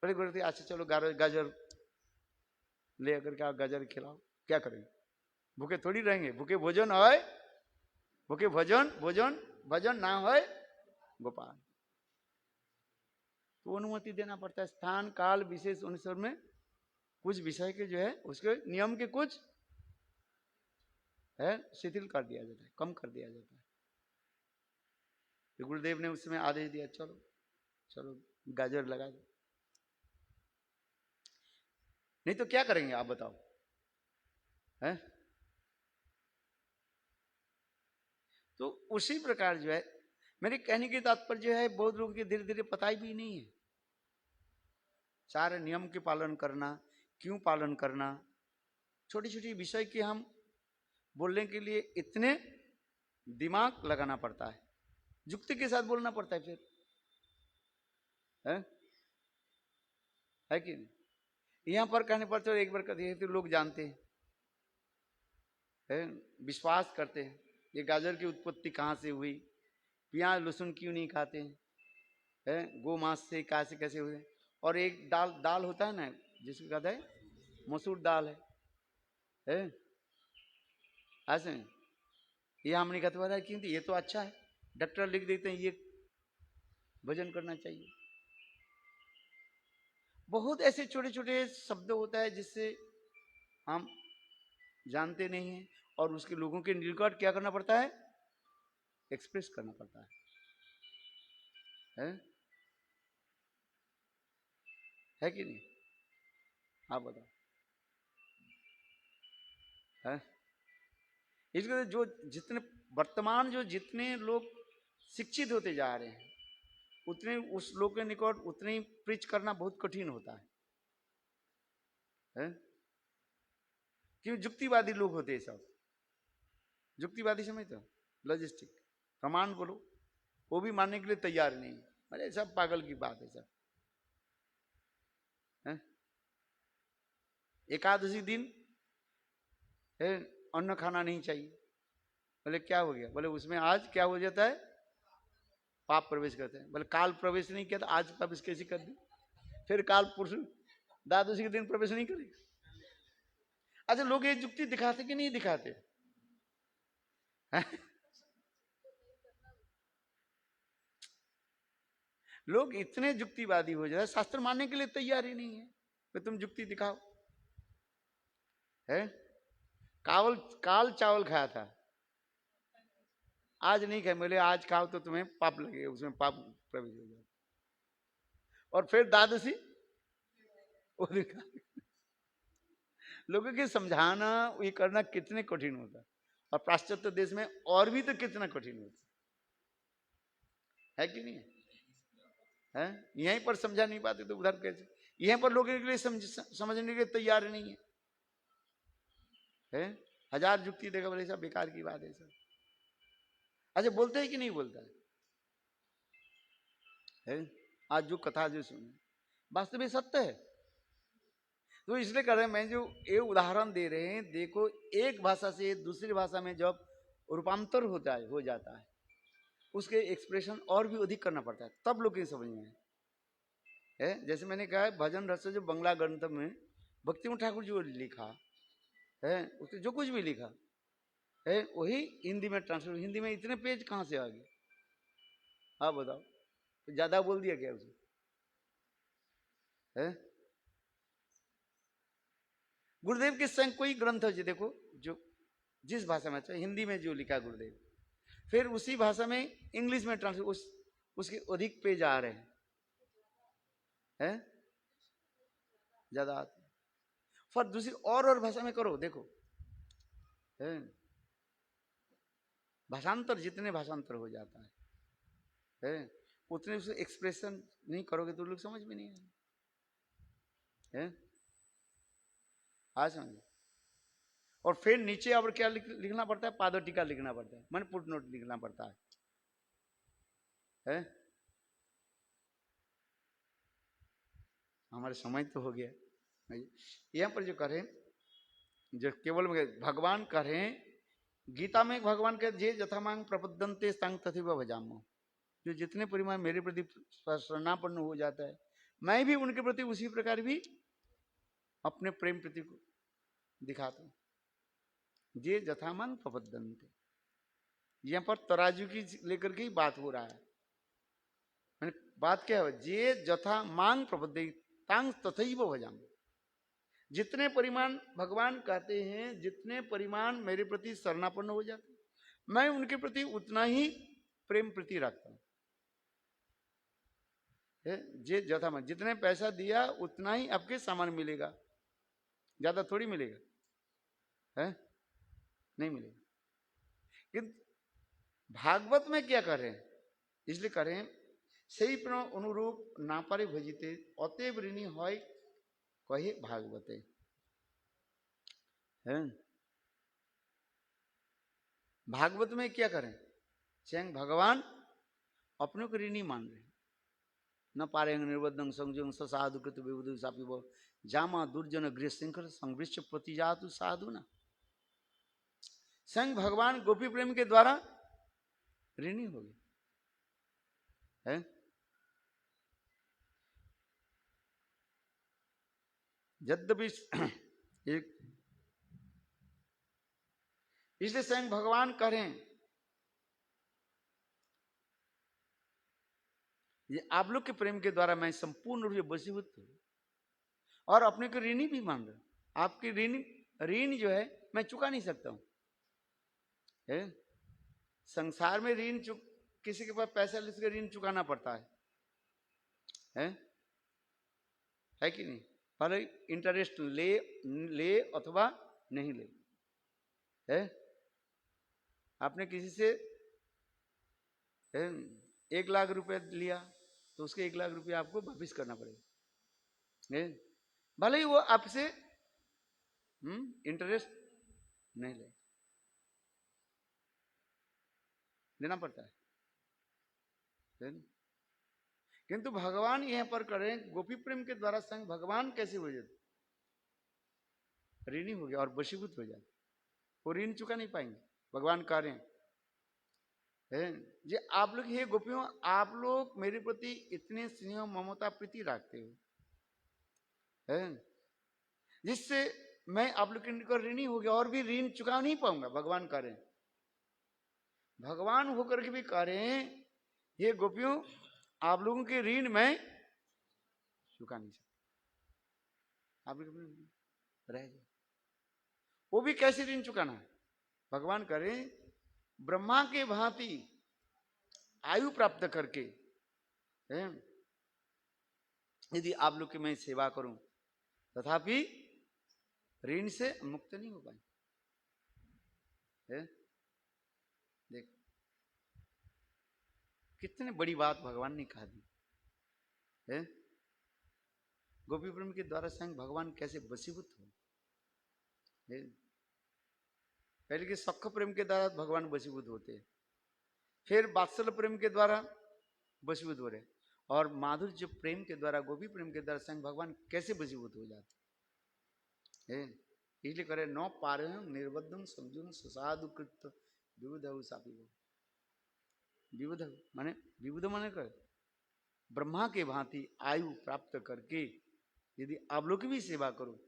बड़े बोलते अच्छा चलो गाजर ले अगर क्या गाजर खिलाओ, क्या करेंगे, भूखे थोड़ी रहेंगे। भूखे भोजन है, भूखे भोजन भोजन भजन ना हो गोपाल, तो अनुमति देना पड़ता है। स्थान काल विशेष अनुसार में कुछ विषय के जो है उसके नियम के कुछ है शिथिल कर दिया जाता है, कम कर दिया जाता है। तो गुरुदेव ने उसमें आदेश दिया चलो चलो गाजर लगा दो, नहीं तो क्या करेंगे आप बताओ है। तो उसी प्रकार जो है मेरे कहने की तात्पर्य जो है बहुत लोगों के धीरे धीरे पता ही भी नहीं है सारे नियम के पालन करना, क्यों पालन करना, छोटी छोटी विषय के हम बोलने के लिए इतने दिमाग लगाना पड़ता है, युक्ति के साथ बोलना पड़ता है फिर है कि नहीं। यहाँ पर कहने पर तो एक बार कहते हैं तो लोग जानते हैं, विश्वास करते हैं ये गाजर की उत्पत्ति कहाँ से हुई, प्याज लहसुन क्यों नहीं खाते हैं, गो मांस से कैसे कैसे हुए। और एक दाल दाल होता है ना जिसको कहते हैं मसूर दाल है ऐसे ये हम नहीं कहते क्योंकि ये तो अच्छा है, डॉक्टर लिख देते हैं ये भोजन करना चाहिए। बहुत ऐसे छोटे छोटे शब्द होता है जिससे हम जानते नहीं हैं और उसके लोगों के निकट क्या करना पड़ता है, एक्सप्रेस करना पड़ता है कि नहीं, आप बताओ है। इसलिए जो जितने वर्तमान जो जितने लोग शिक्षित होते जा रहे हैं उतने उस लोग के निकट उतने ही प्रीच करना बहुत कठिन होता है? क्यों युक्तिवादी लोग होते हैं सब, युक्तिवादी समझते हो, लॉजिस्टिक प्रमाण बोलो वो भी मानने के लिए तैयार नहीं, अरे सब पागल की बात है सब है? एकादशी दिन अन्न खाना नहीं चाहिए, बोले क्या हो गया, बोले उसमें आज क्या हो जाता है, पाप प्रवेश करते हैं। बोले काल प्रवेश नहीं किया तो आज प्रवेश कैसे कर दी, फिर काल पुरुष द्वादशी के दिन प्रवेश नहीं करे। अच्छा लोग ये युक्ति दिखाते कि नहीं दिखाते लोग इतने युक्तिवादी हो जाए शास्त्र मानने के लिए तैयार ही नहीं है, तो तुम युक्ति दिखाओ है। काल चावल खाया था आज नहीं खाए, बोले आज खाओ तो तुम्हें पाप लगेगा, उसमें पाप प्रवेश हो जाए। और फिर द्वादशी लोगों के समझाना ये करना कितने कठिन होता है, और पाश्चात्य देश में और भी तो कितना कठिन होता है कि नहीं है। यहीं पर समझा नहीं पाते तो उधर कैसे, यहीं पर लोगों के लिए समझने के लिए तैयार नहीं है। हजार युक्ति देगा बोले सब बेकार की बात है सब। अच्छा बोलते है कि नहीं बोलता है? आज जो कथा जो सुने वास्तविक सत्य है, तो इसलिए कर रहे हैं मैं जो ये उदाहरण दे रहे हैं, देखो एक भाषा से दूसरी भाषा में जब रूपांतर होता है हो जाता है उसके एक्सप्रेशन और भी अधिक करना पड़ता है तब लोग ये समझ में है। जैसे मैंने कहा है भजन रस जो बंगला ग्रंथ में भक्ति ठाकुर जो लिखा है उसने जो कुछ भी लिखा है वही हिंदी में ट्रांसलेट, हिंदी में इतने पेज कहाँ से आ गए आप बताओ, तो ज्यादा बोल दिया क्या उसे है। गुरुदेव के संग कोई ग्रंथ है देखो जो जिस भाषा में अच्छा हिंदी में जो लिखा गुरुदेव फिर उसी भाषा में इंग्लिश में ट्रांसलेट उसके अधिक पेज आ रहे हैं ज्यादा आते हैं। फिर दूसरी और भाषा में करो देखो है भाषांतर, जितने भाषांतर हो जाता है उतने उसे एक्सप्रेशन नहीं करोगे तो लोग समझ में नहीं है। हाँ समझ। और फिर नीचे अब क्या लिखना पड़ता है, पादटिका लिखना पड़ता है, मन फुट नोट लिखना पड़ता है? हमारे समय तो हो गया यहाँ पर जो करें जो केवल भगवान कह रहे हैं, गीता में भगवान कहते जे यथा मांग प्रपद्यन्ते संग तथैव भजामो, जो जितने परिमाण मेरे प्रति शरणापन्न हो जाता है, मैं भी उनके प्रति उसी प्रकार भी अपने प्रेम प्रति को दिखाता हूं। जे यथा मांग प्रपद्यन्ते, यहां पर तराजू की लेकर के ही बात हो रहा है। बात क्या है, जे यथा मांग प्रपद्ये तांग तथैव भजामो, जितने परिमाण भगवान कहते हैं, जितने परिमाण मेरे प्रति शरणापन्न हो जाते, मैं उनके प्रति उतना ही प्रेम प्रति रखता हूं। जे जथा में जितने पैसा दिया उतना ही आपके सामान मिलेगा, ज्यादा थोड़ी मिलेगा, है नहीं मिलेगा। किंतु भागवत में क्या कर रहे हैं, इसलिए कर रहे हैं सही प्रण अनुरूप ना पारे भजिते अतएव ऋणी होय कहे भागवते, है भागवत में क्या करें, स्वयं भगवान अपने को ऋणी मान रहे, न पारे निर्बद्धं संजों साधु कृत विबुधु सापि वो जामा दुर्जन गृह श्रृंखल संवृक्ष प्रतिजातु साधु ना। स्वयं भगवान गोपी प्रेम के द्वारा ऋणी हो गए, है यद्यपि एक, इसलिए स्वयं भगवान करें ये आप लोग के प्रेम के द्वारा मैं संपूर्ण रूप से वशीभूत हूं और अपने को ऋणी भी मान रहा। आपकी ऋण जो है मैं चुका नहीं सकता हूं, है संसार में ऋण किसी के पास पैसा लेकर ऋण चुकाना पड़ता है कि नहीं, पर इंटरेस्ट ले अथवा नहीं ले, है आपने किसी से 1 लाख रुपए लिया तो उसके 1 लाख रुपए आपको वापिस करना पड़ेगा, भले ही वो आपसे इंटरेस्ट नहीं लेना पड़ता है। किंतु भगवान यहां पर करें गोपी प्रेम के द्वारा संग भगवान कैसे हो जाते, ऋणी हो गया और वशीभूत हो जाते, वो ऋण चुका नहीं पाएंगे। भगवान कह रहे हैं जे आप लोग हे गोपियों, आप लोग मेरे प्रति इतने स्नेह ममता प्रीति रखते हो, है जिससे मैं आप लोग के ऋणी हो गया और भी ऋण चुका नहीं पाऊंगा। भगवान कह रहे हैं, भगवान होकर के भी कह रहे हैं ये गोपियों आप लोगों के ऋण मैं चुका नहीं सकता, आप लोग रह जाए। वो भी कैसे ऋण चुकाना है, भगवान कह रहे हैं ब्रह्मा के भांति आयु प्राप्त करके यदि आप लोग की मैं सेवा करूं तथापि ऋण से मुक्त नहीं हो पाए। देख कितने बड़ी बात भगवान ने कहा दी है, गोपी प्रेम के द्वारा स्वयं भगवान कैसे वशीभूत हो। पहले के सख्य प्रेम के द्वारा भगवान वशीभूत होते हैं, फिर वात्सल्य प्रेम के द्वारा वशीभूत हो रहे, और माधुर्य प्रेम के द्वारा गोपी प्रेम के द्वारा स्वयं भगवान कैसे वशीभूत हो जाते हैं। इसलिए करे न पारे निर्बद्धम समझुन सुसाधु कृत विबुध सापी, विबुध माने कर ब्रह्मा के भांति आयु प्राप्त करके यदि आप लोग की भी सेवा करो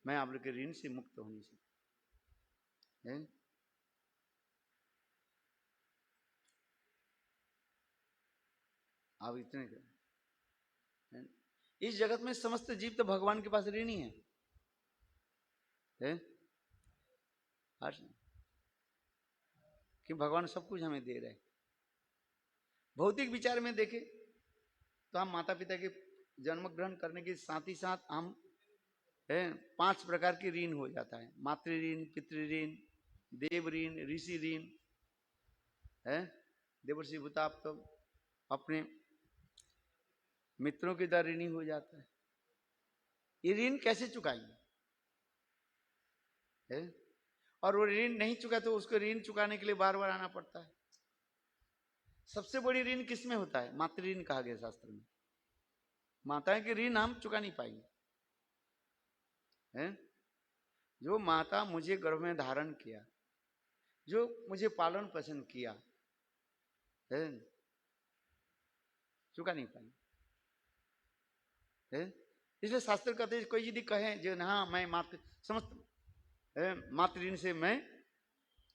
मैं आप लोग के ऋण से मुक्त होने से। आप इतने कर, इस जगत में समस्त जीव तो भगवान के पास ऋणी है, कि भगवान सब कुछ हमें दे रहे हैं। भौतिक विचार में देखें तो हम माता पिता के जन्म ग्रहण करने के साथ ही साथ हम 5 प्रकार की ऋण हो जाता है, मातृ ऋण, पितृ ऋण, देव ऋण, ऋषि ऋण है, देवर्षि भूताप तो अपने मित्रों के द्वारा ऋणी हो जाता है। ये ऋण कैसे चुकाएंगे, और वो ऋण नहीं चुका तो उसको ऋण चुकाने के लिए बार बार आना पड़ता है। सबसे बड़ी ऋण किसमें होता है, मातृ ऋण कहा गया शास्त्र में। माताएं के ऋण हम चुका नहीं पाएंगे, जो माता मुझे गर्भ में धारण किया, जो मुझे पालन पोषण किया, है चुका नहीं पाई है। इसलिए शास्त्र कहते हैं कोई यदि कहे जो हाँ मैं मातृ समस्त मातृ ऋण से मैं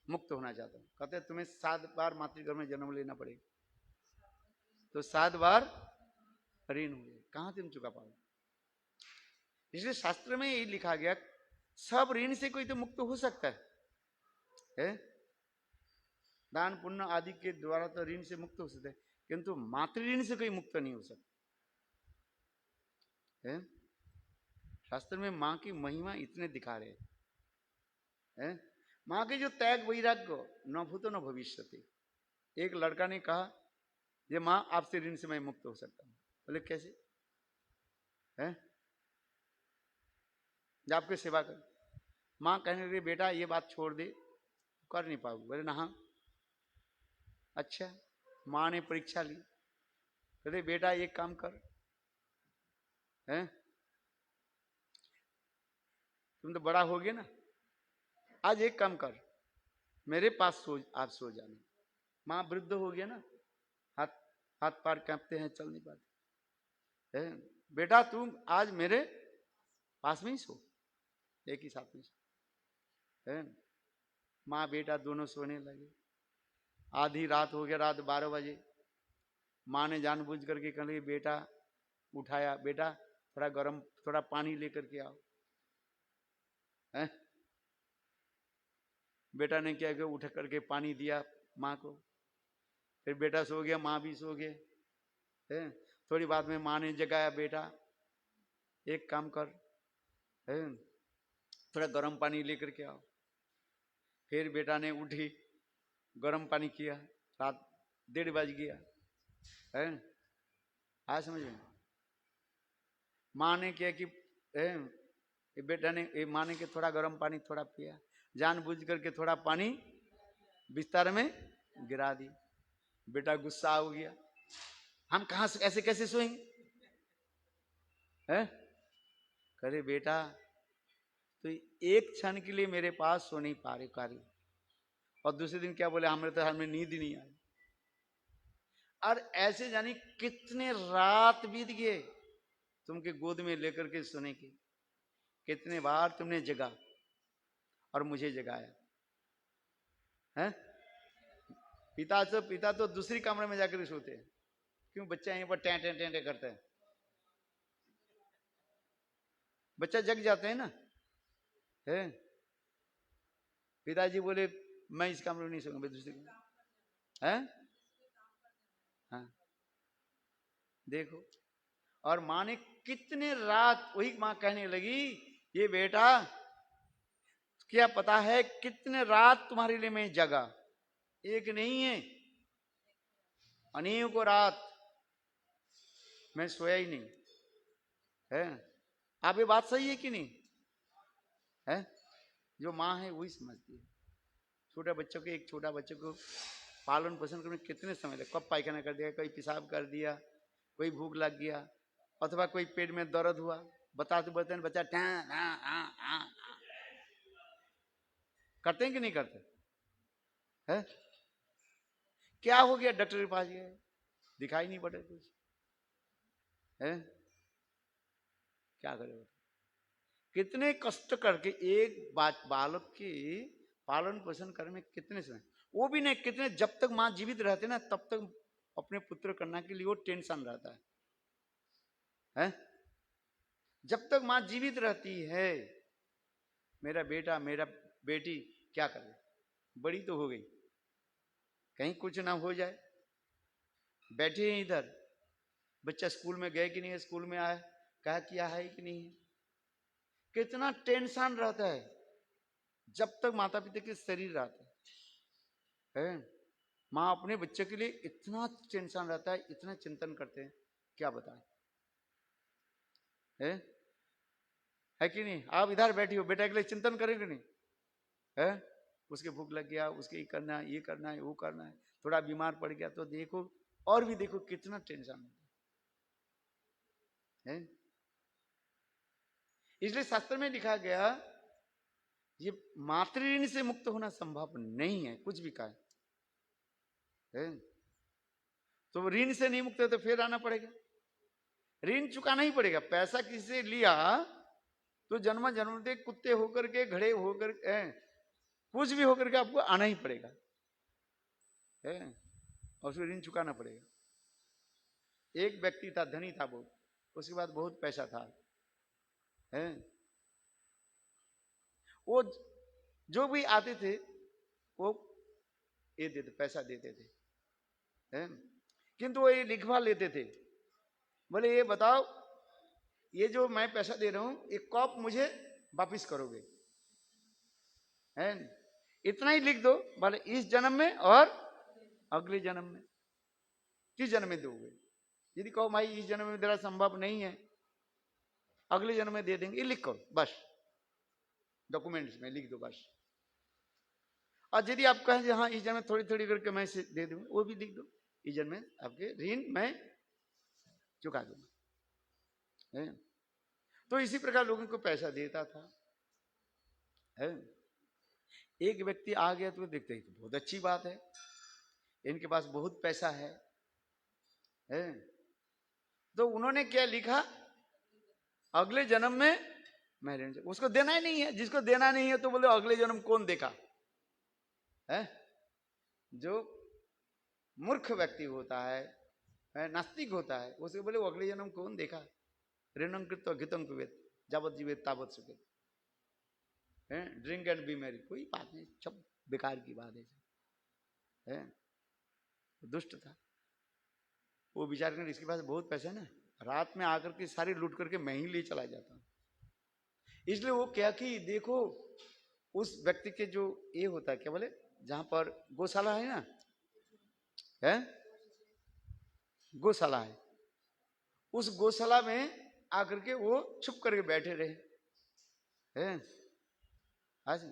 मुक्त होना चाहता हूँ, कहते हैं तुम्हें 7 बार मातृगर्भ में जन्म लेना पड़ेगा, तो 7 बार ऋण हो गया, कहां तुम चुका पाओ। इसलिए शास्त्र में यही लिखा गया सब ऋण से कोई तो मुक्त हो सकता है? दान पुण्य आदि के द्वारा तो ऋण से मुक्त हो सकते हैं, किंतु मातृ ऋण से कोई मुक्त नहीं हो सकता है। शास्त्र में मां की महिमा इतने दिखा रहे हैं। मां के जो त्याग वैराग्य न भूतो न भविष्यति। एक लड़का ने कहा ये मां आपसे ऋण से मैं मुक्त हो सकता हूं। बोले कैसे है? जब आपकी सेवा कर, मां कहने लगी बेटा ये बात छोड़ दे, कर नहीं पाऊंगी। बोले ना हाँ। अच्छा, मां ने परीक्षा ली, कहते बेटा एक काम कर, है तुम तो बड़ा हो गया ना, आज एक काम कर मेरे पास सो, आप सो जाना। मां वृद्ध हो गया ना, हाथ पैर कांपते हैं, चल नहीं पाते है। बेटा तुम आज मेरे पास में ही सो, एक ही साथ में सो है। माँ बेटा दोनों सोने लगे। आधी रात हो गया, रात 12 बजे। माँ ने जानबूझ करके कह लगी बेटा उठाया, बेटा थोड़ा गर्म थोड़ा पानी लेकर के आओ है। बेटा ने क्या किया, उठ करके पानी दिया माँ को, फिर बेटा सो गया, माँ भी सो गए है। थोड़ी बाद में माँ ने जगाया, बेटा एक काम कर है थोड़ा गर्म पानी लेकर के आओ। फिर बेटा ने उठी, गर्म पानी किया, रात 1:30 बज गया है। आज समझ में माँ ने क्या कि बेटा ने माँ ने कि थोड़ा गर्म पानी थोड़ा पिया, जानबूझ करके थोड़ा पानी बिस्तर में गिरा दी। बेटा गुस्सा हो गया, हम कहां से ऐसे कैसे सोएंगे है। करे बेटा तो एक क्षण के लिए मेरे पास सो नहीं पा रहे कार्य, और दूसरे दिन क्या बोले हमें नींद ही नहीं आई। और ऐसे जानी कितने रात बीत गए तुमके गोद में लेकर के सोने की, कितने बार तुमने जगा और मुझे जगाया है। पिता तो दूसरी कमरे में जाकर सोते हैं, क्यों बच्चा यहीं पर टें टें टें करता है, बच्चा जग जाते हैं ना है। पिताजी बोले मैं इस कमरे में नहीं सोऊंगा, दूसरे है। हाँ देखो, और माँ ने कितने रात, वही माँ कहने लगी ये बेटा क्या पता है कितने रात तुम्हारे लिए मैं जगा, एक नहीं है अनेकों रात मैं सोया ही नहीं है। आप ये बात सही है कि नहीं है? जो माँ है वही समझती है। छोटा बच्चों के, एक छोटा बच्चे को पालन पोषण करने कितने समय लगे, कब पायखाना कर दिया, कोई पेशाब कर दिया, कोई भूख लग गया, अथवा कोई पेट में दर्द हुआ, बताते बच्चा करते हैं कि नहीं करते है? क्या हो गया, डॉक्टर के पास गए, दिखाई नहीं पड़े कुछ है। क्या करेगा, कितने कष्ट करके एक बालक की पालन पोषण करने में कितने समय, वो भी नहीं कितने, जब तक माँ जीवित रहते ना तब तक अपने पुत्र करने के लिए वो टेंशन रहता है? जब तक माँ जीवित रहती है मेरा बेटा मेरा बेटी क्या करे, बड़ी तो हो गई, कहीं कुछ ना हो जाए। बैठे हैं इधर, बच्चा स्कूल में गए कि नहीं, स्कूल में आया क्या किया है कि नहीं है, कितना टेंशन रहता है जब तक माता पिता के शरीर रहता है। माँ अपने बच्चे के लिए इतना टेंशन रहता है, इतना चिंतन करते हैं, क्या बताएं है कि नहीं। आप इधर बैठी हो, बेटा के लिए चिंतन करेंगे नहीं है, उसके भूख लग गया, उसके ये करना है, ये करना है, वो करना है, थोड़ा बीमार पड़ गया तो देखो, और भी देखो कितना टेंशन है। इसलिए शास्त्र में लिखा गया ये मातृ ऋण से मुक्त होना संभव नहीं है, कुछ भी कहा है। तो ऋण से नहीं मुक्त है तो फिर आना पड़ेगा, ऋण चुकाना ही पड़ेगा। पैसा किसी से लिया तो जन्म जन्म से कुत्ते होकर के, घड़े होकर कुछ भी होकर के आपको आना ही पड़ेगा है, और उसको ऋण चुकाना पड़ेगा। एक व्यक्ति था, धनी था बहुत, उसके बाद बहुत पैसा था है, वो जो भी आते थे वो ये देते, पैसा देते थे है, किंतु वो ये लिखवा लेते थे, बोले ये बताओ ये जो मैं पैसा दे रहा हूं ये कब मुझे वापिस करोगे है, इतना ही लिख दो, बोले इस जन्म में और अगले जन्म में, किस जन्म में दोगे। यदि कहो भाई इस जन्म में तेरा संभव नहीं है, अगले जन्म में दे देंगे, ये लिख करो बस, डॉक्यूमेंट्स में लिख दो बस। और यदि आप कहें हाँ इस जन्म में थोड़ी थोड़ी करके मैं इसे दे दूंगा, वो भी लिख दो, इस जन्म में आपके ऋण मैं चुका दूंगा है। तो इसी प्रकार लोगों को पैसा देता था है। एक व्यक्ति आ गया तो देखते ही तो बहुत अच्छी बात है, इनके पास बहुत पैसा है तो उन्होंने क्या लिखा, अगले जन्म में मैं ऋण, उसको देना ही नहीं है, जिसको देना नहीं है तो बोले अगले जन्म कौन देगा है। जो मूर्ख व्यक्ति होता है, नास्तिक होता है, उसे बोले वो अगले जन्म कौन देखा, ऋणं कृत्वा घृतं पिबेत यावत् जीवेत तावत् Sukhet, drink and B Mary, कोई बात नहीं, सब बेकार की बात है। दुष्ट था वो, विचार कर इसके पास बहुत पैसा है ना, रात में आकर के सारी लूट करके मैं ही ले चला जाता हूँ। इसलिए वो क्या कि देखो उस व्यक्ति के जो ये होता है क्या बोले, जहां पर गौशाला है ना है, गौशाला है, उस गौशाला में आकर के वो छुप करके बैठे रहे हैं, आज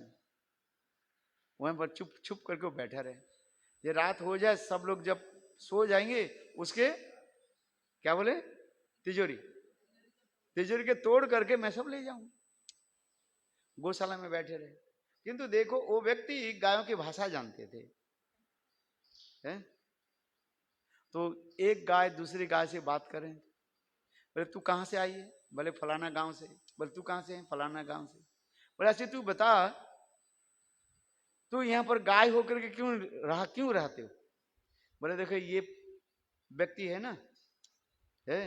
वहां पर चुप छुप करके वो बैठा रहे। ये रात हो जाए, सब लोग जब सो जाएंगे, उसके क्या बोले तिजोरी, तिजोरी के तोड़ करके मैं सब ले जाऊं। गौशाला में बैठे रहे, किंतु देखो वो व्यक्ति गायों की भाषा जानते थे है? तो एक गाय दूसरी गाय से बात करें, बोले तू कहां से आई है, बोले फलाना गांव से, बोले तू कहां से है, फलाना गांव से, बोले अच्छा तू बता तू यहाँ पर गाय होकर के क्यों रहते हो, बोले देखो ये व्यक्ति है ना है,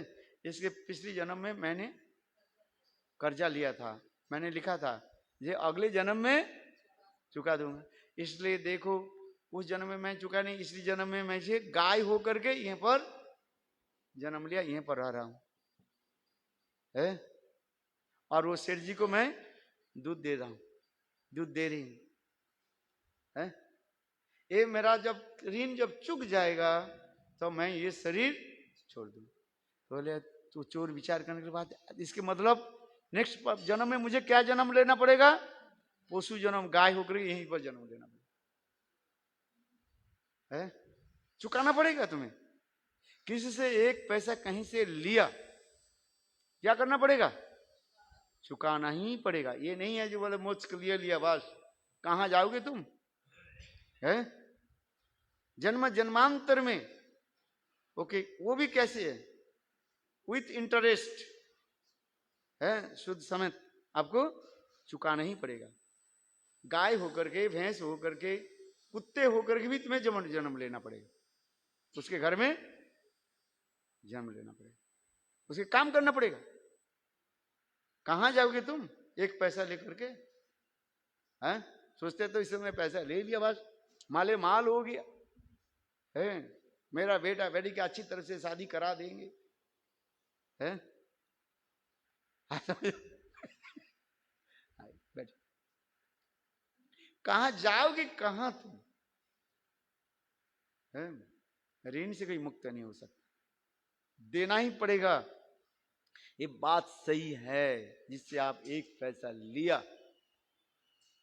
इसके पिछले जन्म में मैंने कर्जा लिया था, मैंने लिखा था ये अगले जन्म में चुका दूंगा, इसलिए देखो उस जन्म में मैं चुका नहीं, इसलिए जन्म में मैं से गाय होकर के यहाँ पर जन्म लिया, यहीं पर रह रहा हूं है, और वो सेठ जी को मैं दूध दे रहा हूं, दूध दे रही हूं है। ये मेरा जब ऋण जब चुक जाएगा तो मैं ये शरीर छोड़ दूं। बोले तो चोर विचार करने के बाद इसके मतलब नेक्स्ट जन्म में मुझे क्या जन्म लेना पड़ेगा, पशु जन्म, गाय होकर यहीं पर जन्म लेना पड़ेगा है, चुकाना पड़ेगा तुम्हें। किसी से एक पैसा कहीं से लिया, क्या करना पड़ेगा, चुकाना ही पड़ेगा। ये नहीं है जो बोले मोक्ष के लिए लिया बस, कहां जाओगे तुम है, जन्म जन्मांतर में। ओके, वो भी कैसे है, विथ इंटरेस्ट है, शुद्ध समेत आपको चुकाना ही पड़ेगा। गाय होकर के, भैंस होकर के, कुत्ते होकर के भी तुम्हें जन्म लेना पड़ेगा, उसके घर में जन्म लेना पड़ेगा, उसके काम करना पड़ेगा। कहां जाओगे तुम एक पैसा लेकर के हैं, सोचते तो इस समय पैसा ले लिया बस माले माल हो गया है, मेरा बेटा बेटी की अच्छी तरह से शादी करा देंगे है। कहां जाओगे, कहां तुम है, ऋण से कोई मुक्त नहीं हो सकता, देना ही पड़ेगा। ये बात सही है, जिससे आप एक पैसा लिया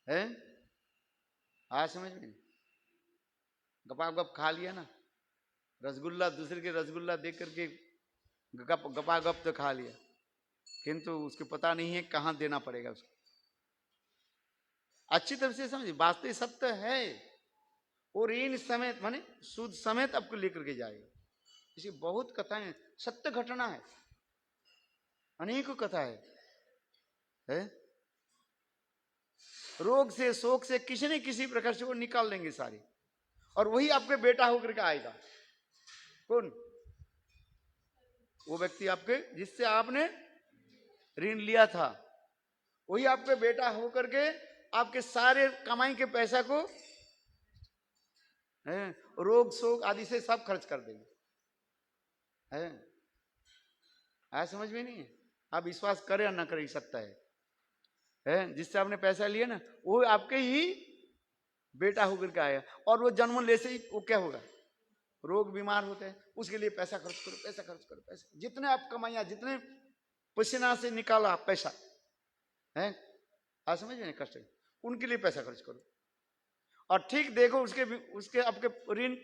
है, आज समझ में, गपा गप खा लिया ना, रसगुल्ला दूसरे के रसगुल्ला देख करके गपा गप तो खा लिया, किंतु उसको पता नहीं है कहां देना पड़ेगा उसको अच्छी तरह से समझिए, वास्तविक सत्य है। और ऋण समेत माने सूद समेत आपको लेकर के जाएगा। इसी बहुत कथाएं, सत्य घटना है, अनेकों कथा है? रोग से शोक से किसी न किसी प्रकार से वो निकाल लेंगे सारे, और वही आपके बेटा होकर के आएगा। कौन? वो व्यक्ति आपके जिससे आपने ऋण लिया था, वही आपके बेटा होकर के आपके सारे कमाई के पैसा को रोग शोक आदि से सब खर्च कर देंगे। है आज समझ में नहीं है? आप विश्वास करें या ना करें, सत्य है? जिससे आपने पैसा लिया ना, वो आपके ही बेटा होकर के आया, और वो जन्म ले से ही वो क्या होगा? रोग बीमार होते हैं, उसके लिए पैसा खर्च करो, पैसा खर्च करो, पैसा जितने आप कमाया, जितने पसीना से निकाला पैसा है, आज समझ में कष्ट, उनके लिए पैसा खर्च करो, और ठीक देखो उसके आपके ऋण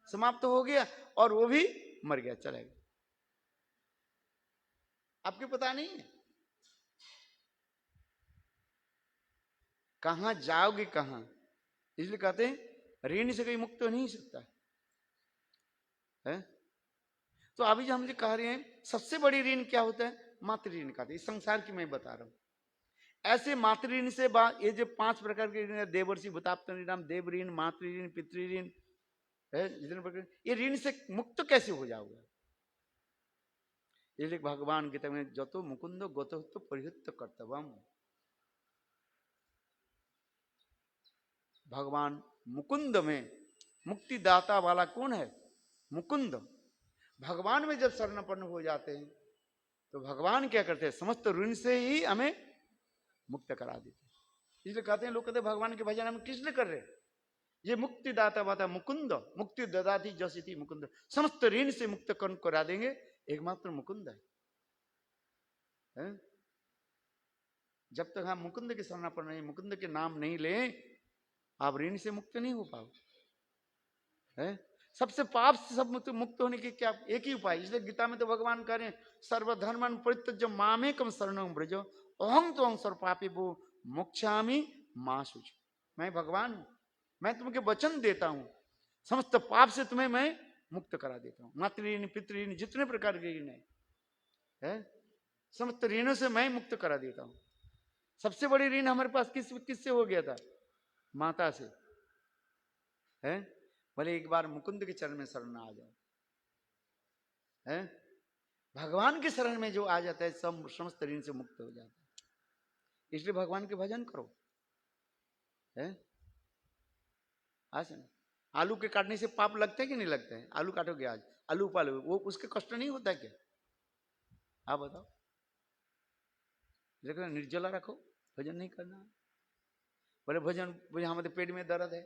समाप्त हो गया और वो भी मर गया, चला गया, आपको पता नहीं है। कहां जाओगे कहां? इसलिए कहते हैं ऋण से कोई मुक्त हो नहीं सकता है? तो अभी जो हम जो कह रहे हैं, सबसे बड़ी ऋण क्या होता है? मातृ ऋण कहते हैं। इस संसार की मैं बता रहा हूं। ऐसे मातृ ऋण से ये जो 5 प्रकार के ऋण है, देवर्षि भूताप्त ऋण, देव ऋण, मातृ ऋण, पितृ ऋण है, जितने प्रकार, ये ऋण से मुक्त कैसे हो जाओगे? इसलिए भगवान गीता में जतो मुकुंद गतो तो परिहृत कर्तव्यम, भगवान मुकुंद में मुक्तिदाता वाला कौन है? मुकुंद। भगवान में जब शरणापन्न हो जाते हैं तो भगवान क्या करते हैं? समस्त ऋण से ही हमें मुक्त करा देते हैं। इसलिए कहते हैं, लोग कहते हैं भगवान के भजन हम किस लिए कर रहे हैं? ये मुक्तिदाता वाता मुकुंद, मुक्ति ददाती जसिति मुकुंद, समस्त ऋण से मुक्त करा देंगे एकमात्र मुकुंद है? जब तक हम मुकुंद के शरणापन्न नहीं, मुकुंद के नाम नहीं ले, आप ऋण से मुक्त नहीं हो पाओ है? सबसे पाप से सब मुक्त होने के क्या एक ही उपाय। इसलिए गीता में तो भगवान कह रहे हैं, सर्वधर्मन परित्यज्य मामेकम शरणं व्रज अहं त्वं सर्वपापी वो मोक्षामि मा शुचि। मैं भगवान हूं, मैं तुमको वचन देता हूं, समस्त पाप से तुम्हें मैं मुक्त करा देता हूं। मातृ पितृ जितने प्रकार के ऋण है, समस्त ऋणों से मैं मुक्त करा देता हूं। सबसे बड़ी ऋण हमारे पास किससे हो गया था? माता से है। भले एक बार मुकुंद के चरण में शरण आ जाओ है, भगवान के शरण में जो आ जाता है सब समस्त ऋण से मुक्त हो जाता है। इसलिए भगवान के भजन करो है। आज आलू के काटने से पाप लगते हैं कि नहीं लगते हैं? आलू काटोगे आज, आलू उपालोगे, वो उसके कष्ट नहीं होता क्या? आप बताओ। लेकिन निर्जला रखो, भजन नहीं करना। बोले भजन हमारे पेट में दर्द है,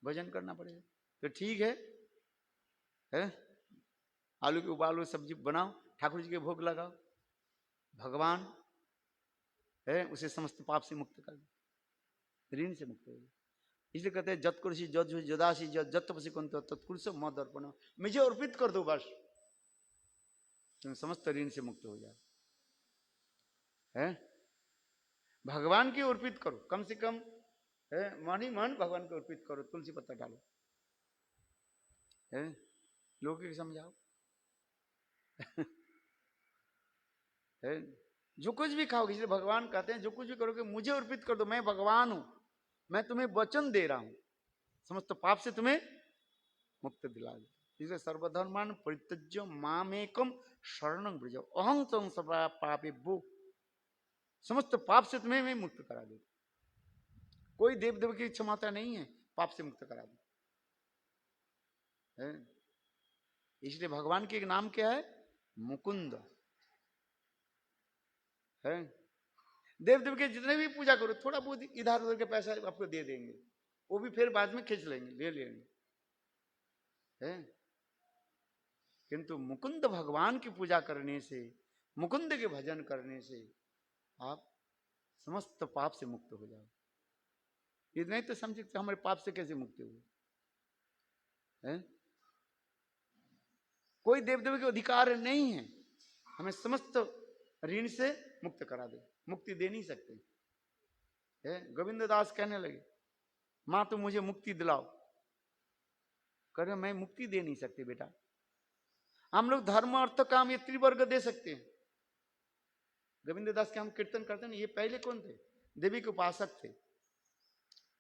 भजन करना पड़ेगा। तो ठीक है? आलू के उबालो, सब्जी बनाओ, ठाकुर जी के भोग लगाओ, भगवान है उसे समस्त पाप से मुक्त कर दे, ऋण से मुक्त हो जाए। इसलिए कहते हैं जत कुर्सी जद जदासी जत तपसी कुंत तत्कुरुष मद अर्पण, मुझे अर्पित कर दो बस, तुम समस्त ऋण से मुक्त हो जाए है। भगवान की अर्पित करो, कम से कम है, मन ही मन भगवान को अर्पित करो, तुलसी पत्ता डालो है, लोगों को समझाओ है। जो कुछ भी खाओगे, इसलिए भगवान कहते हैं जो कुछ भी करोगे मुझे अर्पित कर दो, मैं भगवान हूं, मैं तुम्हें वचन दे रहा हूं, समस्त पाप से तुम्हें मुक्त दिला दे। इसलिए सर्वधर्मान परित्यज्य मामेकम शरणं व्रज अहं त्वं सर्वपापेभ्यो, समस्त पाप से तुम्हें मैं मुक्त करा दे। कोई देव देव की क्षमता नहीं है पाप से मुक्त करा दे है। इसलिए भगवान के एक नाम क्या है? मुकुंद है। देव देव के जितने भी पूजा करो, थोड़ा बहुत इधर उधर के पैसा आपको दे देंगे, वो भी फिर बाद में खींच लेंगे, ले लेंगे है। किंतु मुकुंद भगवान की पूजा करने से, मुकुंद के भजन करने से आप समस्त पाप से मुक्त हो जाओ। ये नहीं तो समझे हमारे पाप से कैसे मुक्ति हुई है? कोई देव देव के अधिकार नहीं है हमें समस्त ऋण से मुक्त करा दे, मुक्ति दे नहीं सकते है। गोविंद दास कहने लगे माँ तुम मुझे मुक्ति दिलाओ। कह रहे मैं मुक्ति दे नहीं सकती बेटा, हम लोग धर्म अर्थ काम ये त्रिवर्ग दे सकते हैं। गोविंद दास के हम कीर्तन करते हैं, ये पहले कौन थे? देवी के उपासक थे,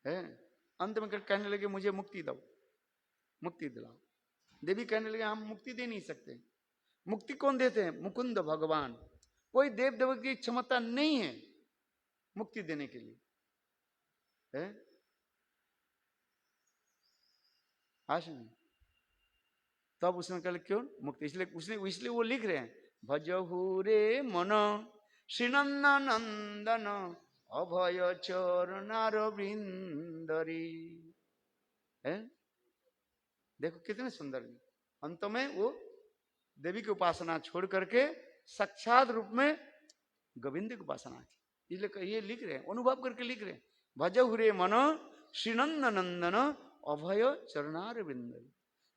हैं। अंत में कहने लगे मुझे मुक्ति दो, मुक्ति दिलाओ। देवी कहने लगे हम मुक्ति दे नहीं सकते। मुक्ति कौन देते हैं? मुकुंद भगवान। कोई देव देवता की क्षमता नहीं है मुक्ति देने के लिए, है। नहीं तब उसने कहा क्यों मुक्ति, इसलिए वो लिख रहे हैं भजहु रे मन श्रीनंदन अभय चरणार वृंदरी, है। देखो कितने सुंदर। अंत में वो देवी की उपासना छोड़ करके साक्षात रूप में गोविंद की उपासना की। इसलिए ये लिख रहे हैं, अनुभव करके लिख रहे हैं भजहु रे मन श्रीनंदन अभय चरणार वृंदरी।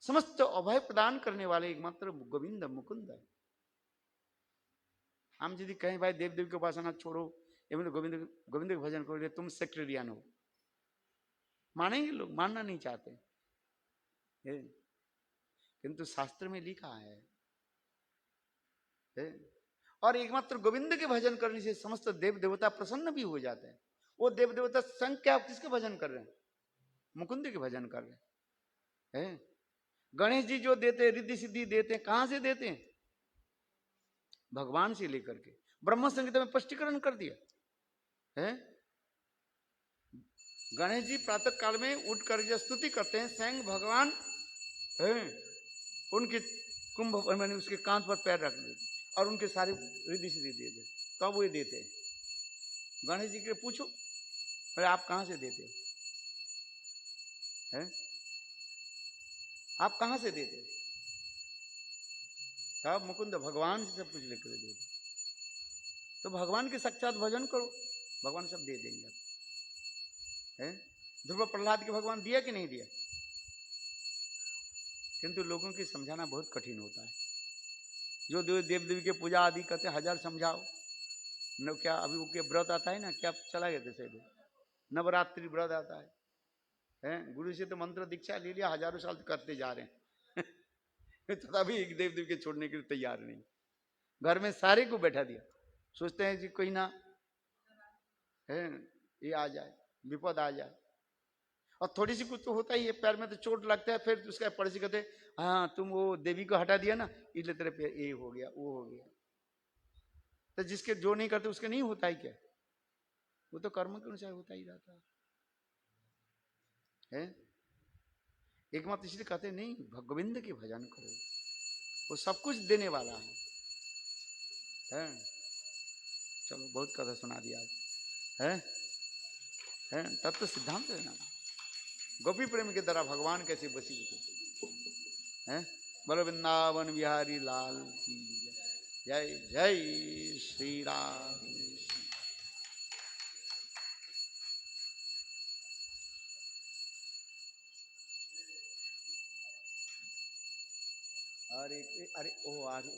समस्त अभय प्रदान करने वाले एकमात्र गोविंद मुकुंद है। हम यदि कहें भाई देव देवी की उपासना छोड़ो एवं गोविंद गोविंद के भजन करो, तुम सेक्रेरियन हो, मानेंगे लोग? मानना नहीं चाहते, किंतु शास्त्र में लिखा है। और एकमात्र गोविंद के भजन करने से समस्त देव देवता प्रसन्न भी हो जाते हैं। वो देव देवता संग क्या किसके भजन कर रहे हैं? मुकुंद के भजन कर रहे हैं। गणेश जी जो देते रिद्धि सिद्धि देते हैं, कहां से देते हैं? भगवान से लेकर के। ब्रह्म संहिता में स्पष्टीकरण कर दिया है। गणेश जी प्रातः काल में उठ कर स्तुति करते हैं, स्वयं भगवान है उनके कुंभ मैंने उसके कांध पर पैर रख देते और उनके सारे रिद्धि सिद्धि दे दे, तब वो देते हैं। गणेश जी के पूछो अरे आप कहां से देते हैं? आप कहां से देते? सब मुकुंद भगवान से सब कुछ लेकर देते। तो भगवान के साक्षात भजन करो, भगवान सब दे देंगे। है ध्रुव प्रहलाद के भगवान दिया कि नहीं दिया? किंतु लोगों की समझाना बहुत कठिन होता है। जो देव देवी के पूजा आदि करते हजार समझाओ न, क्या अभी उनके व्रत आता है ना, क्या चला गया थे नवरात्रि व्रत आता है। गुरु से तो मंत्र दीक्षा ले लिया, हजारों साल करते जा रहे हैं तभी एक देव देवी के छोड़ने के लिए तैयार नहीं। घर में सारे को बैठा दिया, सोचते हैं कि कोई ना है ये आ जाए, विपद आ जाए। और थोड़ी सी कुछ तो होता ही है, पैर में तो चोट लगता है, फिर उसका पड़ोसी कहते हाँ तुम वो देवी को हटा दिया ना इसलिए तेरे पैर ये हो गया वो हो गया। तो जिसके जो नहीं करते उसके नहीं होता ही क्या? वो तो कर्म के अनुसार होता ही रहता है। एकमात्र इसलिए कहते नहीं गोविंद के भजन करो, वो सब कुछ देने वाला है। चलो बहुत कथा सुना दिया आज है। तत्व सिद्धांत है ना, गोपी प्रेम के द्वारा भगवान कैसे वशीभूत है। बोलो वृंदावन बिहारी लाल की जय। जय श्री राम। अरे अरे ओ अरे